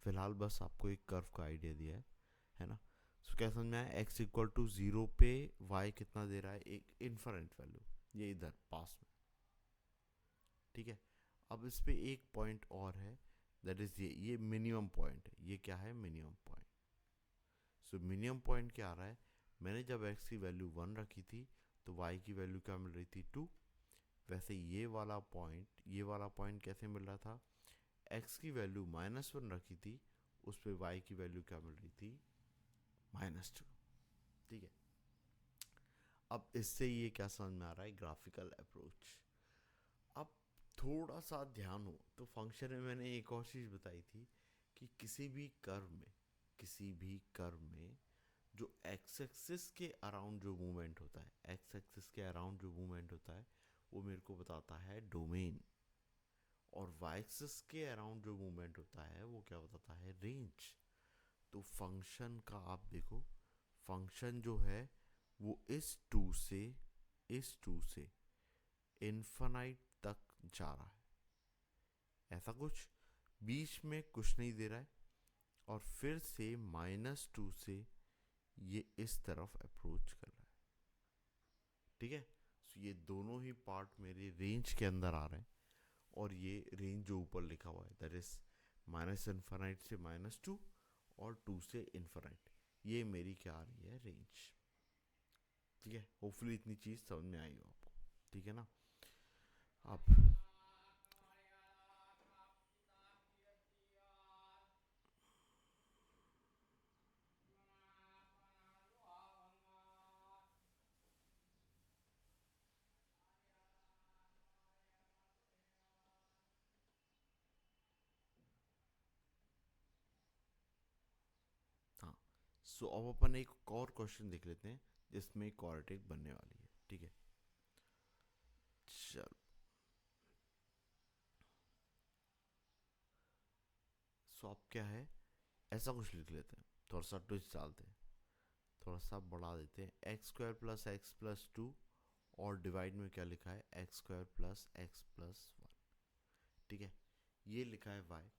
फिलहाल बस आपको एक कर्व का आइडिया दिया है ना। तो क्या समझ में आया, एक्स इक्वल टू ज़ीरो पे वाई कितना दे रहा है, एक इन्फरेंट वैल्यू, ये इधर पास में। ठीक है, अब इस पे एक पॉइंट और है, दैट इज ये मिनिमम पॉइंट है, ये क्या है, minimum point. So minimum point क्या आ रहा है, मैंने जब एक्स की वैल्यू वन रखी थी तो वाई की वैल्यू क्या मिल रही थी, टू। वैसे ये वाला पॉइंट कैसे मिल रहा था, एक्स की वैल्यू माइनस वन रखी थी, उस पर वाई की वैल्यू क्या मिल रही थी, माइनस टू। ठीक है, अब इससे ये क्या समझ में आ रहा है, ग्राफिकल अप्रोच। अब थोड़ा सा ध्यान हो तो फंक्शन में मैंने एक और चीज़ बताई थी कि किसी भी कर्व में जो एक्स एक्सिस के अराउंड जो मूवमेंट होता है, एक्स एक्सिस के अराउंड जो मूवमेंट होता है वो मेरे को बताता है डोमेन, और वाई एक्सिस के अराउंड जो मूवमेंट होता है वो क्या बताता है, रेंज। तो फंक्शन का आप देखो, फंक्शन जो है वो इस टू से इन्फानाइट तक जा रहा है, ऐसा कुछ बीच में कुछ नहीं दे रहा है, और फिर से माइनस टू से ये इस तरफ अप्रोच कर रहा है। ठीक है, तो ये दोनों ही पार्ट मेरे रेंज के अंदर आ रहे हैं, और ये रेंज जो ऊपर लिखा हुआ है दैट इज माइनस इन्फानाइट से माइनस टू और टू से इन्फानाइट, ये मेरी क्या आ रही है, रेंज। ठीक है, होपफुली इतनी चीज़ समझ में आई हो आपको। ठीक है ना, आप हाँ, सो अब अपन एक और क्वेश्चन देख लेते हैं जिसमें क्वाड्रेटिक बनने वाली है। ठीक है, चल, सो अब क्या है, ऐसा कुछ लिख लेते हैं, थोड़ा सा ट्विस्ट डालते हैं, थोड़ा सा बढ़ा देते हैं, x square plus x plus to, और डिवाइड में क्या लिखा है, x square plus x plus one. ठीक है, ये लिखा है वाई।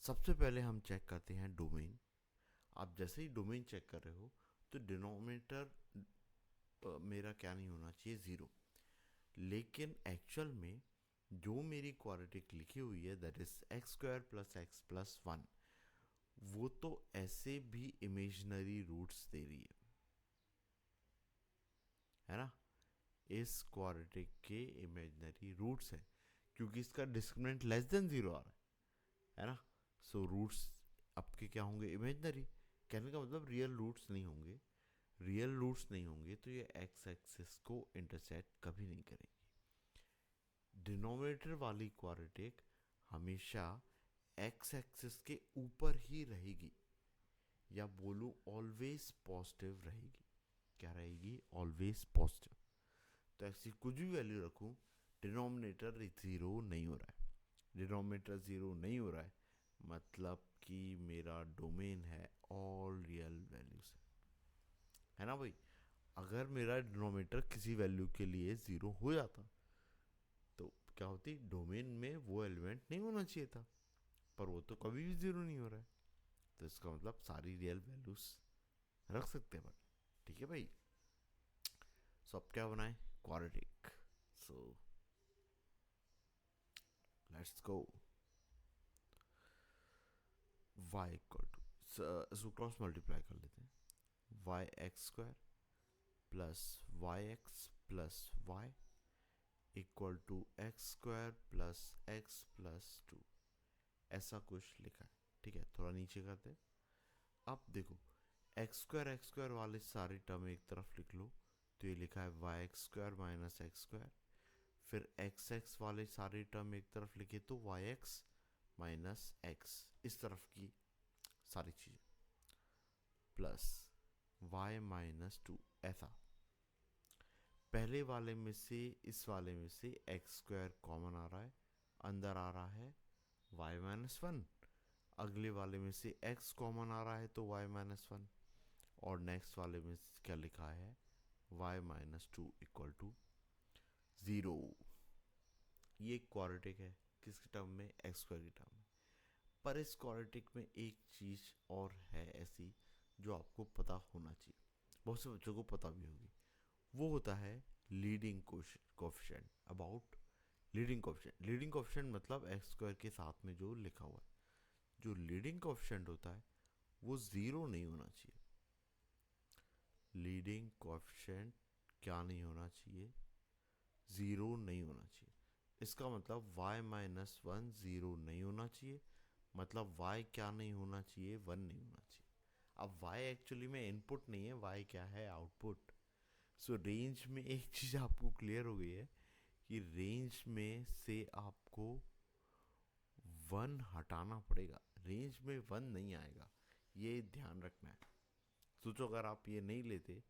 सबसे पहले हम चेक करते हैं डोमेन। आप जैसे ही डोमेन चेक कर रहे हो तो डिनोमिनेटर मेरा क्या नहीं होना चाहिए, ज़ीरो। लेकिन एक्चुअल में जो मेरी क्वाड्रेटिक लिखी हुई है that is x square plus x plus one, वो तो ऐसे भी इमेजनरी रूट्स दे रही है ना, इस क्वाड्रेटिक के इमेजनरी रूट्स है, क्योंकि इसका डिस्क्रिमिनेंट लेस देन जीरो आ रहा है ना। सो रूट्स आपके क्या होंगे, इमेजनरी। कहने का मतलब रियल रूट्स नहीं होंगे, रियल रूट्स नहीं होंगे तो ये एक्स एक्सिस को इंटरसेक्ट कभी नहीं करेंगे। डिनोमिनेटर वाली क्वाड्रेटिक हमेशा एक्स एक्सिस के ऊपर ही रहेगी, या बोलूं ऑलवेज पॉजिटिव रहेगी। क्या रहेगी? Always positive. तो ऐसी कुछ भी वैल्यू रखूं, डिनोमिनेटर ज़ीरो नहीं हो रहा है। डिनोमिनेटर ज़ीरो नहीं हो रहा है मतलब कि मेरा डोमेन है ऑल रियल वैल्यूज, है ना भाई। अगर मेरा डिनोमिनेटर किसी वैल्यू के लिए ज़ीरो हो जाता तो क्या होती, डोमेन में वो एलिमेंट नहीं होना चाहिए था, पर वो तो कभी भी ज़ीरो नहीं हो रहा है। तो इसका मतलब सारी रियल वैल्यूज रख सकते हैं अपन। ठीक है भाई। सो अब क्या बनाए? Quadratic. So let's go. y equal to, इसको क्रॉस मल्टीप्लाई कर लेते हैं, y x square plus y x plus y equal to x square plus x plus two, ऐसा कुछ लिखा है। ठीक है, थोड़ा नीचे करते हैं। अब देखो, एक्स स्क्वायर वाले सारे टर्म एक तरफ लिख लो, तो ये लिखा है y x square minus x square. फिर एक्स एक्स वाले सारे टर्म एक तरफ लिखे तो वाई एक्स माइनस एक्स, इस तरफ की सारी चीज़ें, प्लस वाई माइनस टू, ऐसा। पहले वाले में से, इस वाले में से एक्स स्क्वायर कॉमन आ रहा है, अंदर आ रहा है वाई माइनस वन। अगले वाले में से एक्स कॉमन आ रहा है तो वाई माइनस वन। और नेक्स्ट वाले में क्या लिखा है? Y minus two equal to zero. ये क्वाड्रेटिक है किसके टर्म में? एक्स स्क्वायर के टर्म में। पर इस क्वाड्रेटिक में एक चीज़ और है ऐसी जो आपको पता होना चाहिए, बहुत से बच्चों को पता भी होगी। वो होता है leading coefficient. About leading coefficient, leading coefficient मतलब एक्स स्क्वायर के साथ में जो लिखा हुआ है, जो लीडिंग कोफिशिएंट होता है वो ज़ीरो नहीं होना चाहिए। लीडिंग कोफिशिएंट क्या नहीं होना चाहिए? ज़ीरो नहीं होना चाहिए। इसका मतलब y माइनस वन ज़ीरो नहीं होना चाहिए, मतलब y क्या नहीं होना चाहिए? वन नहीं होना चाहिए। अब y एक्चुअली में इनपुट नहीं है, y क्या है? आउटपुट। सो रेंज में एक चीज़ आपको क्लियर हो गई है कि रेंज में से आपको वन हटाना पड़ेगा, रेंज में वन नहीं आएगा, ये ध्यान रखना है। सोचो अगर आप ये नहीं लेते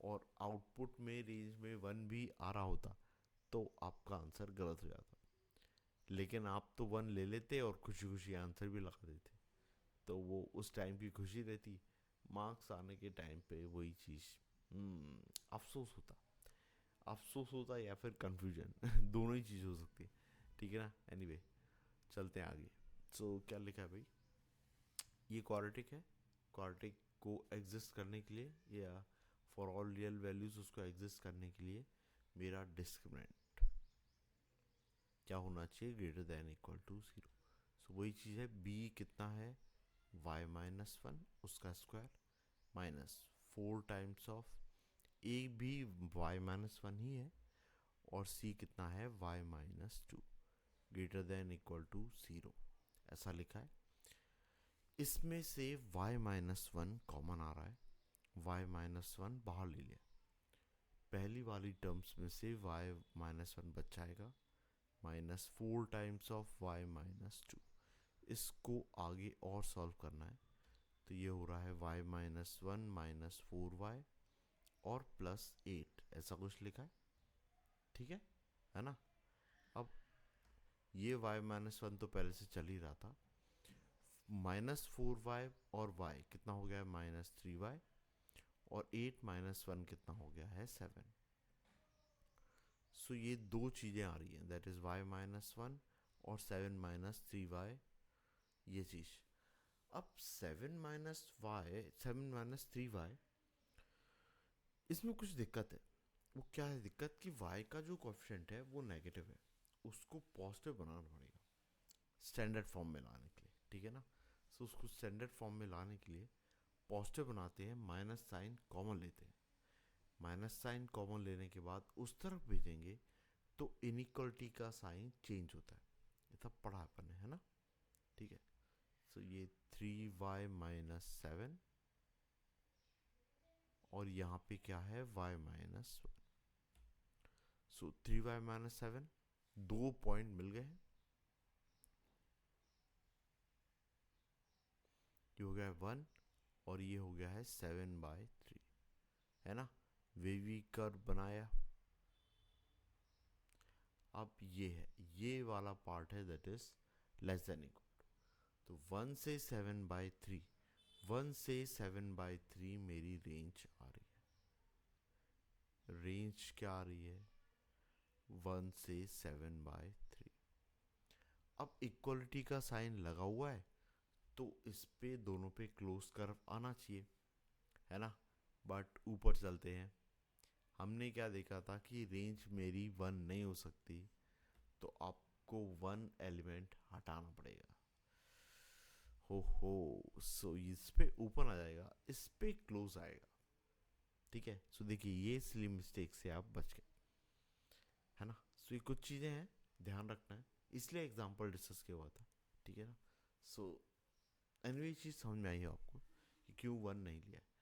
और आउटपुट में रेंज में वन भी आ रहा होता तो आपका आंसर गलत हो जाता, लेकिन आप तो वन ले लेते और खुशी खुशी आंसर भी लगा देते, तो वो उस टाइम की खुशी रहती। मार्क्स आने के टाइम पे वही चीज़ अफसोस होता, अफसोस होता या फिर कंफ्यूजन दोनों ही चीज़ हो सकती है। ठीक है ना। एनीवे चलते हैं आगे। सो क्या लिखा है भाई? ये क्वाड्रेटिक है। क्वाड्रेटिक को एग्जिस्ट करने के लिए, या फॉर ऑल रियल वैल्यूज उसको एग्जिस्ट करने के लिए मेरा डिस्क्रिमिनेंट क्या होना चाहिए? Greater than equal to zero. So वही चीज़ है, बी कितना है? वाई माइनस वन उसका square minus four times of a भी वाई माइनस वन ही है, और सी कितना है? Y minus two greater than equal to zero, ऐसा लिखा है। इसमें से y माइनस वन कॉमन आ रहा है, y माइनस वन बाहर ले लिया, पहली वाली टर्म्स में से y माइनस वन बच जाएगा, minus four times of y minus to. इसको आगे और सॉल्व करना है, तो ये हो रहा है y minus one minus four y और प्लस एट, ऐसा कुछ लिखा है। ठीक है ना। अब ये y माइनस वन तो पहले से चल ही रहा था, माइनस फोर वाई और y कितना हो गया है? माइनस थ्री वाई, और एट माइनस वन कितना हो गया है? सेवन। सो ये दो चीज़ें आ रही हैं, that is y minus one और सेवन माइनस थ्री वाई, ये चीज़। अब seven minus y, seven minus three y, इसमें कुछ दिक्कत है। वो क्या है दिक्कत? कि y का जो कोएफिशिएंट है वो नेगेटिव है, उसको पॉजिटिव बनाना पड़ेगा स्टैंडर्ड फॉर्म में लाने के लिए। ठीक है ना। सो उसको स्टैंडर्ड फॉर्म में लाने के लिए पॉजिटिव बनाते हैं, माइनस साइन कॉमन लेते हैं, माइनस साइन कॉमन लेने के बाद उस तरफ भेजेंगे तो इनइक्वलिटी का साइन चेंज होता है। ये सब पढ़ा अपन है ना। ठीक है। सो ये थ्री वाई माइनस सेवन, और यहाँ पे क्या है? y minus one. So three y minus seven 2 point मिल गए। ये हो गया है 1 और ये हो गया है 7/3, है ना। वेवी कर्व बनाया। अब ये है, ये वाला पार्ट है that is less than equal. तो 1 से 7/3, 1 से 7/3 मेरी रेंज आ रही है। रेंज क्या आ रही है? 1 से 7/3। अब इक्वलिटी का साइन लगा हुआ है, तो इस पे दोनों पे क्लोज कर्व आना चाहिए, है ना। बट ऊपर चलते हैं। हमने क्या देखा था कि रेंज मेरी 1 नहीं हो सकती, तो आपको 1 एलिमेंट हटाना पड़ेगा। हो सो इस पे ऊपर आ जाएगा, इस पे क्लोज आएगा। ठीक है, सो देखिए ये सिली मिस्टेक से आप बच गए, है ना। सो ये कुछ चीज़ें हैं, ध्यान रखना है, इसलिए एग्जांपल डिस्कस किया हुआ था। ठीक है ना। सो एनीवे चीज़ समझ में आई है आपको कि क्यों 1 नहीं लिया है।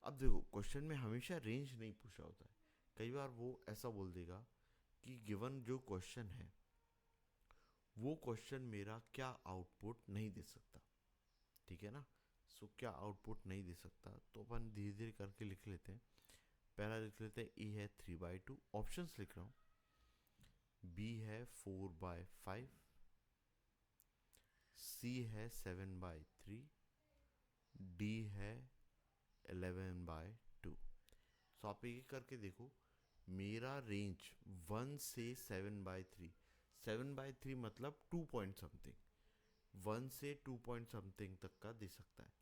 अब देखो क्वेश्चन में हमेशा रेंज नहीं पूछा होता है। कई बार वो ऐसा बोल देगा कि गिवन जो क्वेश्चन है वो क्वेश्चन मेरा क्या आउटपुट नहीं दे सकता। ठीक है ना। सो क्या आउटपुट नहीं दे सकता, तो अपन धीरे धीरे करके लिख लेते हैं। पहला लिख लेते हैं ए है 3/2, ऑप्शंस लिख रहा हूँ। बी है 4/5, सी है 7/3, डी है 11/2। सो आप एक करके देखो, मेरा रेंज 1 से 7/3, 7/3 मतलब 2 पॉइंट समथिंग, 1 से 2 पॉइंट समथिंग तक का दे सकता है।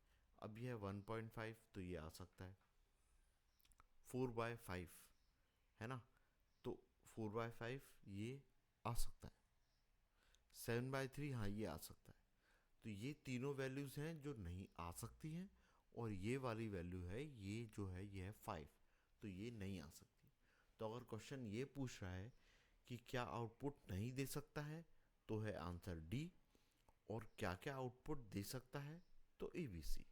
अब यह 1.5 तो ये आ सकता है। 4/5 है ना, तो 4/5 ये आ सकता है। 7/3 हाँ ये आ सकता है। तो ये तीनों वैल्यूज हैं जो नहीं आ सकती हैं, और ये वाली वैल्यू है, ये जो है ये है 5, तो ये नहीं आ सकती। तो अगर क्वेश्चन ये पूछ रहा है कि क्या आउटपुट नहीं दे सकता है, तो है आंसर डी। और क्या क्या आउटपुट दे सकता है, तो ए बी सी।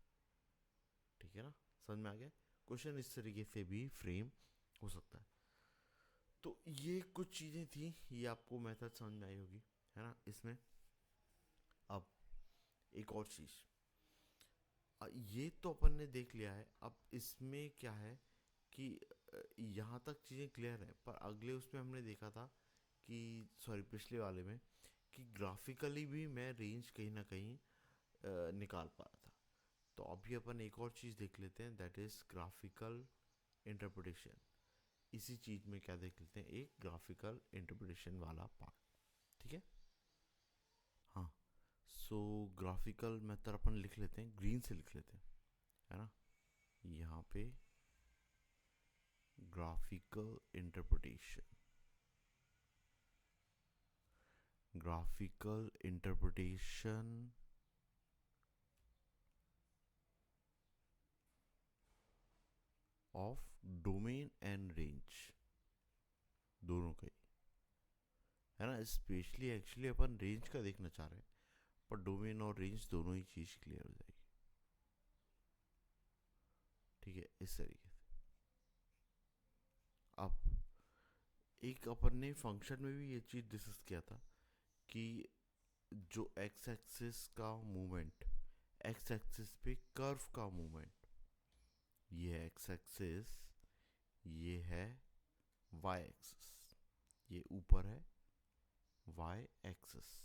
ठीक है ना, समझ में आ गया। क्वेश्चन इस तरीके से भी फ्रेम हो सकता है। तो ये कुछ चीज़ें थी, ये आपको मेथड समझ में आई होगी, है ना इसमें। अब एक और चीज़, ये तो अपन ने देख लिया है। अब इसमें क्या है कि यहाँ तक चीज़ें क्लियर है, पर अगले उसमें हमने देखा था कि, सॉरी पिछले वाले में, कि ग्राफिकली भी मैं रेंज कहीं ना कहीं निकाल पा रहा था। तो अभी अपन एक और चीज़ देख लेते हैं, दैट इज़ ग्राफिकल इंटरप्रिटेशन। इसी चीज़ में क्या देख लेते हैं, एक ग्राफिकल इंटरप्रिटेशन वाला पार्ट। ठीक है, हाँ। सो ग्राफिकल मेथड अपन लिख लेते हैं, ग्रीन से लिख लेते हैं, है ना। यहाँ पे graphical interpretation, graphical interpretation of domain and range, दोनों का ही, है ना। स्पेशली एक्चुअली अपन रेंज का देखना चाह रहे हैं, पर डोमेन और रेंज दोनों ही चीज़ क्लियर हो जाएगी। ठीक है, इस तरीके से। अब एक अपन ने फंक्शन में भी ये चीज़ डिस्कस किया था कि जो एक्स एक्सिस का मूवमेंट, एक्स एक्सिस पे कर्व का मूवमेंट, ये है एक्स एक्सिस, ये है वाई एक्सिस, ये ऊपर है वाई एक्सिस।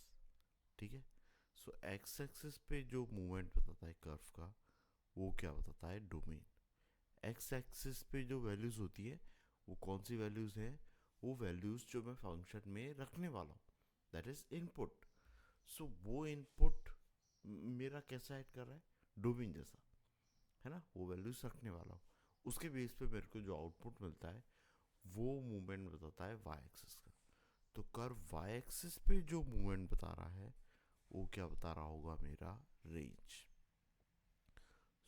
ठीक है, सो एक्स एक्सिस पे जो मूवमेंट बताता है कर्व का, वो क्या बताता है, डोमेन। एक्स एक्सिस पे जो वैल्यूज़ होती है, वो कौन सी वैल्यूज़ हैं, वो वैल्यूज़ जो मैं फंक्शन में रखने वाला हूँ, दैट इज़ इनपुट। सो वो इनपुट मेरा कैसा ऐड कर रहा है, डोमेन जैसा, है ना। वो वैल्यूज रखने वाला हूँ, उसके बेस पे मेरे को जो आउटपुट मिलता है वो मूवमेंट बताता है वाई एक्सिस का। तो कर्व वाई एक्सिस पे जो मूवमेंट बता रहा है, वो क्या बता रहा होगा, मेरा रेंज।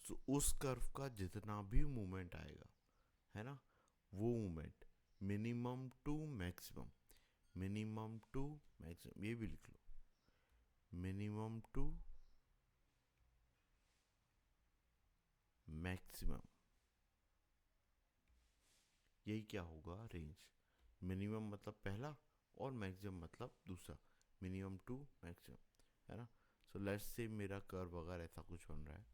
सो उस कर्व का जितना भी मूवमेंट आएगा, है ना, वो movement minimum to maximum, minimum to maximum, ये भी लिख लो, मिनिमम टू मैक्सिमम, यही क्या होगा, रेंज। मिनिमम मतलब पहला, और मैक्सिमम मतलब दूसरा, मिनिमम टू मैक्सिमम, है ना। सो लेट्स से मेरा कर्व अगर ऐसा कुछ बन रहा है,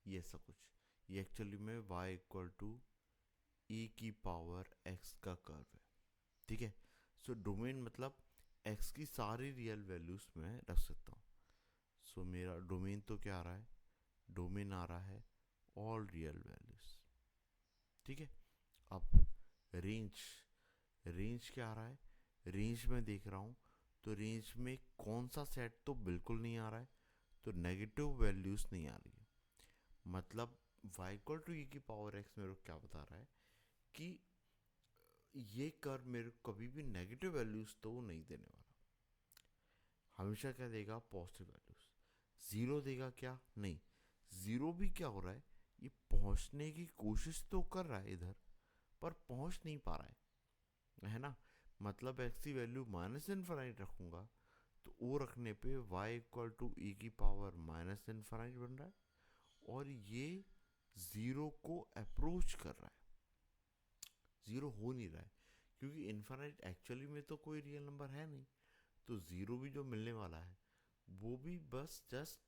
ये ऐसा कुछ, ये एक्चुअली में y इक्वल टू e की पावर x का कर्व है, ठीक है। सो डोमेन मतलब x की सारी रियल वैल्यूज में रख सकता हूँ। सो मेरा डोमेन तो क्या आ रहा है, डोमेन आ रहा है ऑल रियल वैल्यूज, ठीक है। अब रेंज, रेंज क्या आ रहा है, रेंज में देख रहा हूँ, तो रेंज में कौन सा सेट तो बिल्कुल नहीं आ रहा है, तो नेगेटिव वैल्यूज नहीं आ रही है। मतलब y इक्वल टू ई की पावर x मेरे को क्या बता रहा है कि ये कर्व मेरे को कभी भी नेगेटिव वैल्यूज तो नहीं देने वाला, हमेशा क्या देगा, पॉजिटिव वैल्यूज। जीरो देगा क्या, नहीं। जीरो भी क्या हो रहा है, ये पहुंचने की कोशिश तो कर रहा है इधर, पर पहुंच नहीं पा रहा है ना। मतलब x की वैल्यू माइनस इन्फाइनाइट रखूंगा, तो वो रखने पे y इक्वल टू ई की पावर माइनस इन्फाइनाइट बन रहा है, और ये जीरो को अप्रोच कर रहा है, जीरो हो नहीं रहा है, क्योंकि इन्फाइनाइट एक्चुअली में तो कोई रियल नंबर है नहीं। तो जीरो भी जो मिलने वाला है वो भी बस जस्ट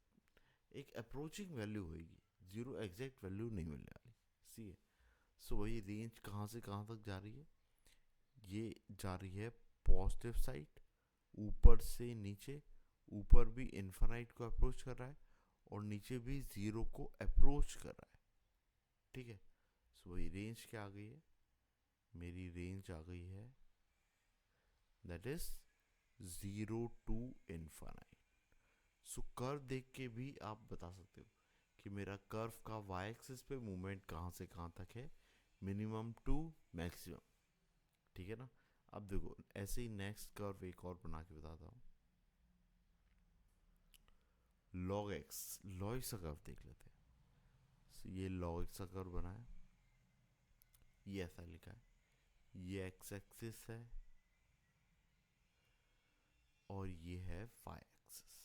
एक अप्रोचिंग वैल्यू होगी, जीरो एग्जैक्ट वैल्यू नहीं मिलने वाली, सी है। सो वही रेंज कहाँ से कहाँ तक जा रही है, ये जा रही है पॉजिटिव साइड, ऊपर से नीचे, ऊपर भी इन्फाइनाइट को अप्रोच कर रहा है और नीचे भी जीरो को अप्रोच कर रहा है, ठीक है। सो वही रेंज क्या आ गई है, मेरी रेंज आ गई है, that is zero to infinite. So curve देख के भी आप बता सकते हो कि मेरा कर्व का वाई एक्सिस पे मूवमेंट कहाँ से कहाँ तक है, मिनिमम टू मैक्सिमम, ठीक है ना। अब देखो ऐसे ही नेक्स्ट कर्व एक और बना के बताता हूँ, लॉग एक्स, लॉग एक्स का कर्व देख लेते हैं। so, ये लॉग एक्स का कर्व बना है, ये ऐसा लिखा है, ये एक्स एक्सिस है और ये है वाई एक्सिस,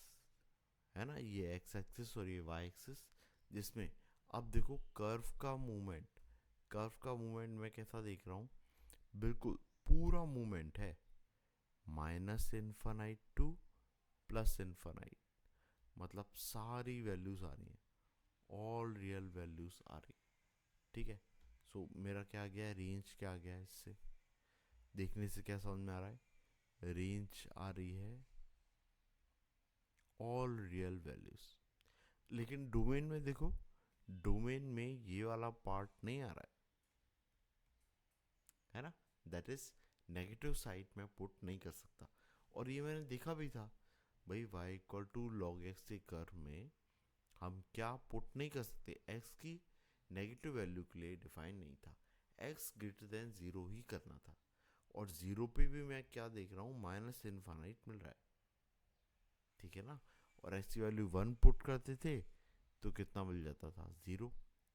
है ना, ये एक्स एक्सिस और ये वाई एक्सिस, जिसमें अब देखो कर्व का मूवमेंट, कर्व का मूवमेंट मैं कैसा देख रहा हूँ, बिल्कुल पूरा मूवमेंट है minus infinite two plus infinite, मतलब सारी वैल्यूज आ रही हैं, ऑल रियल वैल्यूज आ रही, ठीक है। सो मेरा क्या आ गया है, रेंज क्या आ गया है, इससे देखने से क्या समझ में आ रहा है, रेंज आ रही है ऑल रियल वैल्यूज। लेकिन डोमेन में देखो, डोमेन में ये वाला पार्ट नहीं आ रहा है ना, दैट इज नेगेटिव साइड में पुट नहीं कर सकता। और ये मैंने देखा भी था, भाई y equal to log x के कर्व में हम क्या पुट नहीं कर सकते, x की नेगेटिव वैल्यू के लिए डिफाइन नहीं था, x ग्रेटर देन जीरो ही करना था। और जीरो पे भी मैं क्या देख रहा हूँ, माइनस इन्फानाइट मिल रहा है, ठीक है ना। और x की वैल्यू वन पुट करते थे तो कितना मिल जाता था, जीरो।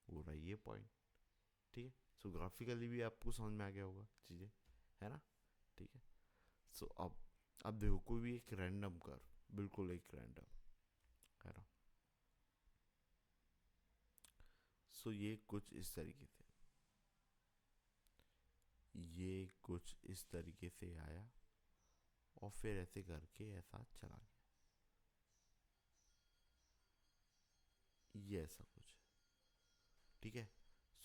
वो रहा ये पॉइंट, ठीक है। सो ग्राफिकली भी आपको समझ में आ गया होगा चीज़ें, है ना, ठीक है। सो अब देखो कोई भी एक रैंडम कर, बिल्कुल एक रैंडम, है ना। सो ये कुछ इस तरीके से, ये कुछ इस तरीके से आया और फिर ऐसे करके ऐसा चला गया, ये ऐसा कुछ, ठीक है।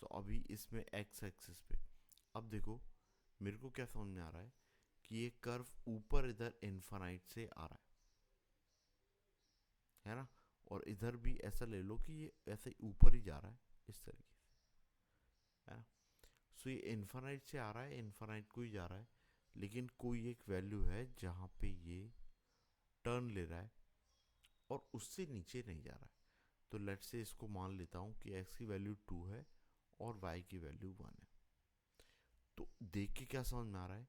सो अभी इसमें एक्स एक्सिस पे अब देखो, मेरे को क्या समझ में आ रहा है कि ये कर्व ऊपर इधर इन्फानाइट से आ रहा है ना। और इधर भी ऐसा ले लो कि ये ऐसे ऊपर ही जा रहा है इस तरीके से, है ना। सो ये इन्फानाइट से आ रहा है, इन्फानाइट को ही जा रहा है, लेकिन कोई एक वैल्यू है जहाँ पे ये टर्न ले रहा है और उससे नीचे नहीं जा रहा है। तो लेट से इसको मान लेता हूँ कि x की वैल्यू 2 है और y की वैल्यू 1 है। तो देख के क्या समझ में आ रहा है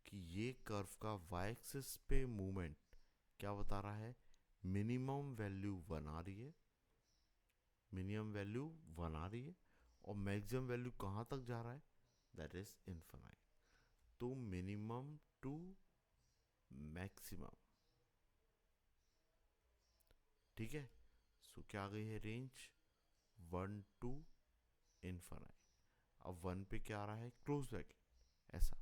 कि ये कर्व का y एक्सिस पे मूवमेंट क्या बता रहा है, मिनिमम वैल्यू 1 आ रही है, मिनिमम वैल्यू 1 आ रही है, और मैक्सिमम वैल्यू कहाँ तक जा रहा है, दैट इज इनफाइनाइट। तो मिनिमम टू मैक्सिमम, ठीक है। सो क्या आ गई है रेंज, 1 टू इनफाइनाइट। अब 1 पे क्या आ रहा है, क्लोज ब्रैकेट ऐसा।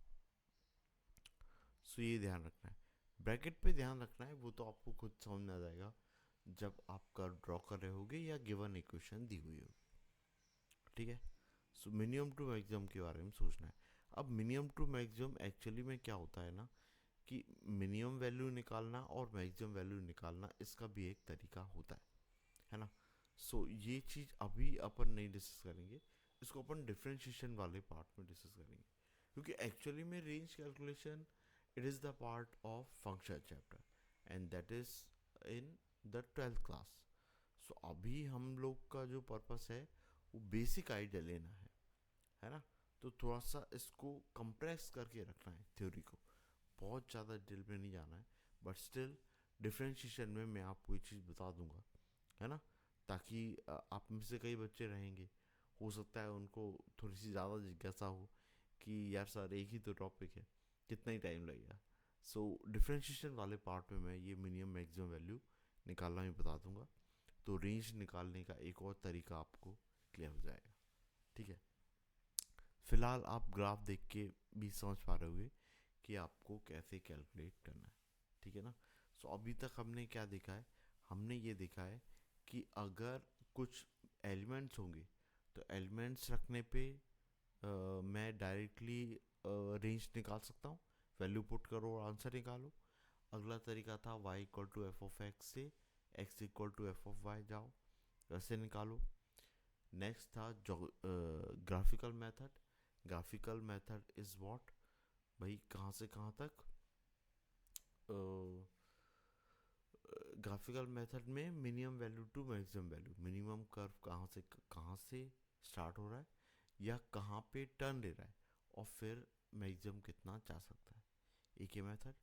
सो ये ध्यान रखना है, ब्रैकेट पे ध्यान रखना है, वो तो आपको खुद समझ में आ जाएगा जब आप कर्व ड्रॉ कर रहे होगे या गिवन इक्वेशन दी हुई होगी, ठीक है। सो मिनिमम टू मैक्सिमम के बारे में सोचना है। अब मिनिमम टू मैक्सिमम एक्चुअली में क्या होता है ना, कि मिनिमम वैल्यू निकालना और मैक्सिमम वैल्यू निकालना इसका भी एक तरीका होता है ना। सो ये चीज़ अभी अपन नहीं डिस्कस करेंगे, इसको अपन डिफ्रेंशिएशन वाले पार्ट में डिस्कस करेंगे, क्योंकि एक्चुअली में range calculation it is the part of function chapter and that is in the 12th class. सो अभी हम लोग का जो पर्पस है वो बेसिक आइडिया लेना है ना। तो थोड़ा सा इसको कंप्रेस करके रखना है थ्योरी को, बहुत ज़्यादा डिटेल में नहीं जाना है, बट स्टिल डिफ्रेंशिएशन में मैं आपको ये चीज़ बता दूंगा, है ना। ताकि आप में से कई बच्चे रहेंगे, हो सकता है उनको थोड़ी सी ज़्यादा जिज्ञासा हो कि यार सर एक ही तो टॉपिक है, कितना ही टाइम लगेगा। सो डिफ्रेंशिएशन वाले पार्ट में मैं ये मिनिमम मैक्सिमम वैल्यू निकालना भी बता दूंगा, तो रेंज निकालने का एक और तरीका आपको क्लियर हो जाएगा, ठीक है। फिलहाल आप ग्राफ देख के भी समझ पा रहे होंगे कि आपको कैसे कैलकुलेट करना है, ठीक है ना। सो अभी तक हमने क्या देखा है, हमने ये देखा है कि अगर कुछ एलिमेंट्स होंगे तो एलिमेंट्स रखने पे मैं डायरेक्टली रेंज निकाल सकता हूँ, वैल्यू पुट करो और आंसर निकालो। अगला तरीका था y equal to f of x से x equal to f of y जाओ, वैसे निकालो। नेक्स्ट था graphical method. Graphical method is what, भाई कहाँ से कहाँ तक, ग्राफिकल मेथड में minimum value to maximum value, minimum curve कहाँ से स्टार्ट हो रहा है या कहाँ पे टर्न ले रहा है और फिर मैक्सिमम कितना जा सकता है, एक ही मेथड।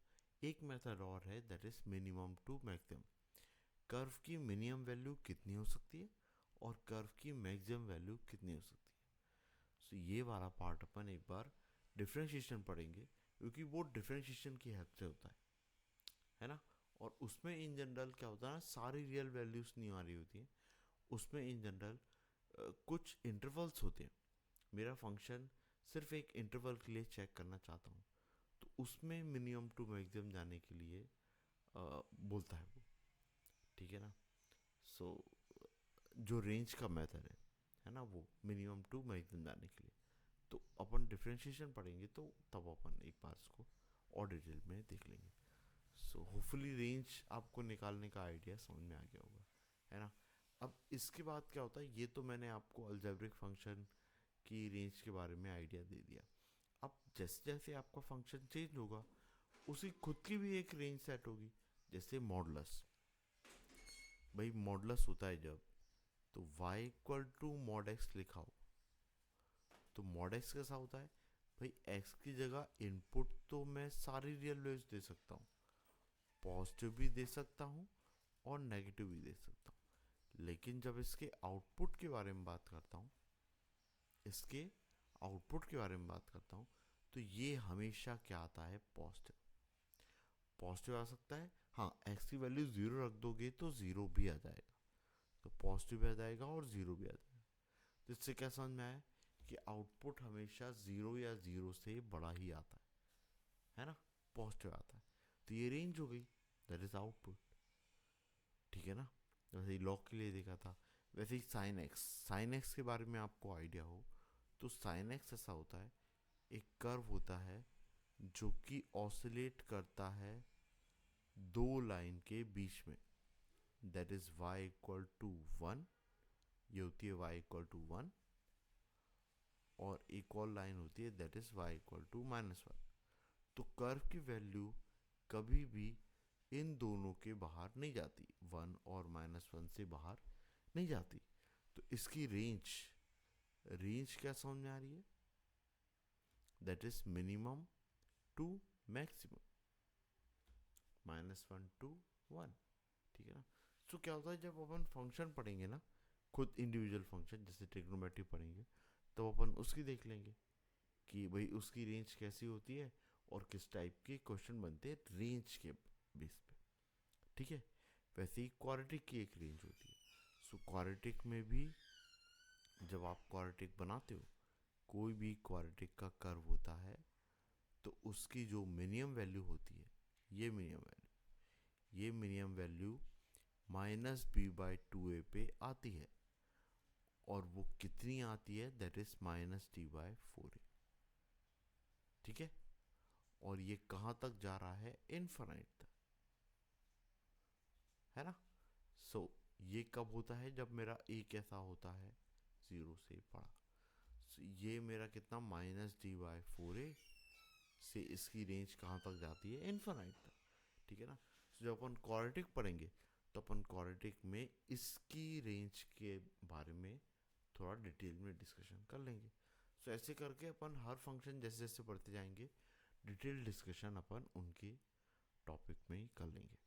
एक मेथड और है that is minimum to maximum, curve की मिनिमम वैल्यू कितनी हो सकती है और कर्व की मैक्सिमम वैल्यू कितनी हो सकती है। सो ये वाला पार्ट अपन एक बार डिफ्रेंशिएशन पढ़ेंगे, क्योंकि वो डिफ्रेंशिएशन की हेल्प से होता है ना। और उसमें इन जनरल क्या होता है ना, सारी रियल वैल्यूज नहीं आ रही होती हैं, उसमें इन जनरल कुछ इंटरवल्स होते हैं। मेरा फंक्शन सिर्फ एक इंटरवल के लिए चेक करना चाहता हूँ, तो उसमें मिनिमम टू मैक्सिमम जाने के लिए बोलता है वो, ठीक है ना। सो जो रेंज का मेथड है ना, वो मिनिमम टू मैक्सिमम जाने के लिए, तो अपन डिफ्रेंशिएशन पढ़ेंगे तो तब अपन एक बार इसको और डिटेल में देख लेंगे। सो होपफुली रेंज आपको निकालने का आइडिया समझ में आ गया होगा, है ना। अब इसके बाद क्या होता है, ये तो मैंने आपको अलजेब्रिक फंक्शन की रेंज के बारे में आइडिया दे दिया। अब जैसे जैसे आपका फंक्शन चेंज होगा उसी खुद की भी एक रेंज सेट होगी, जैसे मॉडुलस। भाई मॉडुलस होता है जब, तो y equal to mod x लिखा हो, तो मॉड एक्स कैसा होता है, भाई x की जगह इनपुट तो मैं सारी रियल वैल्यूज दे सकता हूँ, पॉजिटिव भी दे सकता हूँ और नेगेटिव भी दे सकता हूँ, लेकिन जब इसके आउटपुट के बारे में बात करता हूँ, इसके आउटपुट के बारे में बात करता हूँ, तो ये हमेशा क्या आता है, पॉजिटिव। पॉजिटिव आ सकता है, हाँ एक्स की वैल्यू ज़ीरो रख दोगे तो ज़ीरो भी आ जाएगा, तो पॉजिटिव भी आ जाएगा और ज़ीरो भी आ जाएगा। तो इससे क्या समझ में आया कि आउटपुट हमेशा ज़ीरो या ज़ीरो से बड़ा ही आता है ना, पॉजिटिव आता है। तो ये रेंज हो गई, दैट इज आउटपुट, ठीक है ना। वैसे ही लॉग के लिए देखा था, वैसे ही साइन एक्स के बारे में आपको आइडिया हो तो साइन एक्स ऐसा होता है, एक कर्व होता है जो कि ऑसिलेट करता है दो लाइन के बीच में, that is y equal to 1, ये होती है y इक्वल टू 1, और एक और लाइन होती है that is y equal to -1। तो कर्व की वैल्यू कभी भी इन दोनों के बाहर नहीं जाती, 1 और -1 से बाहर नहीं जाती। तो इसकी रेंज क्या समझ में आ रही है, that is minimum to maximum, -1 to 1, ठीक है ना। सो क्या होता है जब अपन फंक्शन पढ़ेंगे ना, खुद इंडिविजुअल फंक्शन जैसे ट्रिग्नोमेट्री पढ़ेंगे, तो अपन उसकी देख लेंगे कि भाई उसकी रेंज कैसी होती है और किस टाइप के क्वेश्चन बनते हैं रेंज के बेस पे, ठीक है। वैसे ही क्वाड्रेटिक की एक रेंज होती है, सो क्वाड्रेटिक में भी जब आप क्वाड्रेटिक बनाते हो, कोई भी क्वाड्रेटिक का कर्व होता है, तो उसकी जो मिनिमम वैल्यू होती है, ये minimum value minus b by two a पे आती है, और वो कितनी आती है, that is minus d by four a. ठीक है, और ये कहाँ तक जा रहा है, इनफाइनाइट तक, है ना। सो ये कब होता है, जब मेरा ए कैसा होता है, जीरो से बड़ा। ये मेरा कितना, माइनस डी बाई फोर ए से इसकी रेंज कहाँ तक जाती है, इनफाइनाइट तक। ठीक है ना। so, जब अपन क्वाड्रेटिक पढ़ेंगे तो अपन क्वाड्रेटिक में इसकी रेंज के बारे में थोड़ा डिटेल में डिस्कशन कर लेंगे। सो ऐसे करके अपन हर फंक्शन जैसे जैसे पढ़ते जाएंगे, डिटेल डिस्कशन अपन उनके टॉपिक में ही कर लेंगे।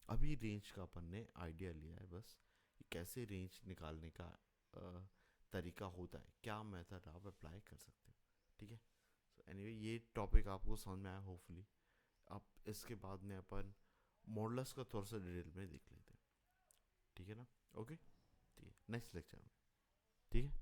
अभी रेंज का अपन ने आइडिया लिया है बस, कि कैसे रेंज निकालने का तरीका होता है, क्या मेथड आप अप्लाई कर सकते हो। ठीक है। सो एनीवे ये टॉपिक आपको समझ में आया होपफुली। अब इसके बाद में अपन मॉडल्स का थोड़ा सा डिटेल में देख लेते हैं। ठीक है ना। ओके, ठीक है, नेक्स्ट लेक्चर में। ठीक है।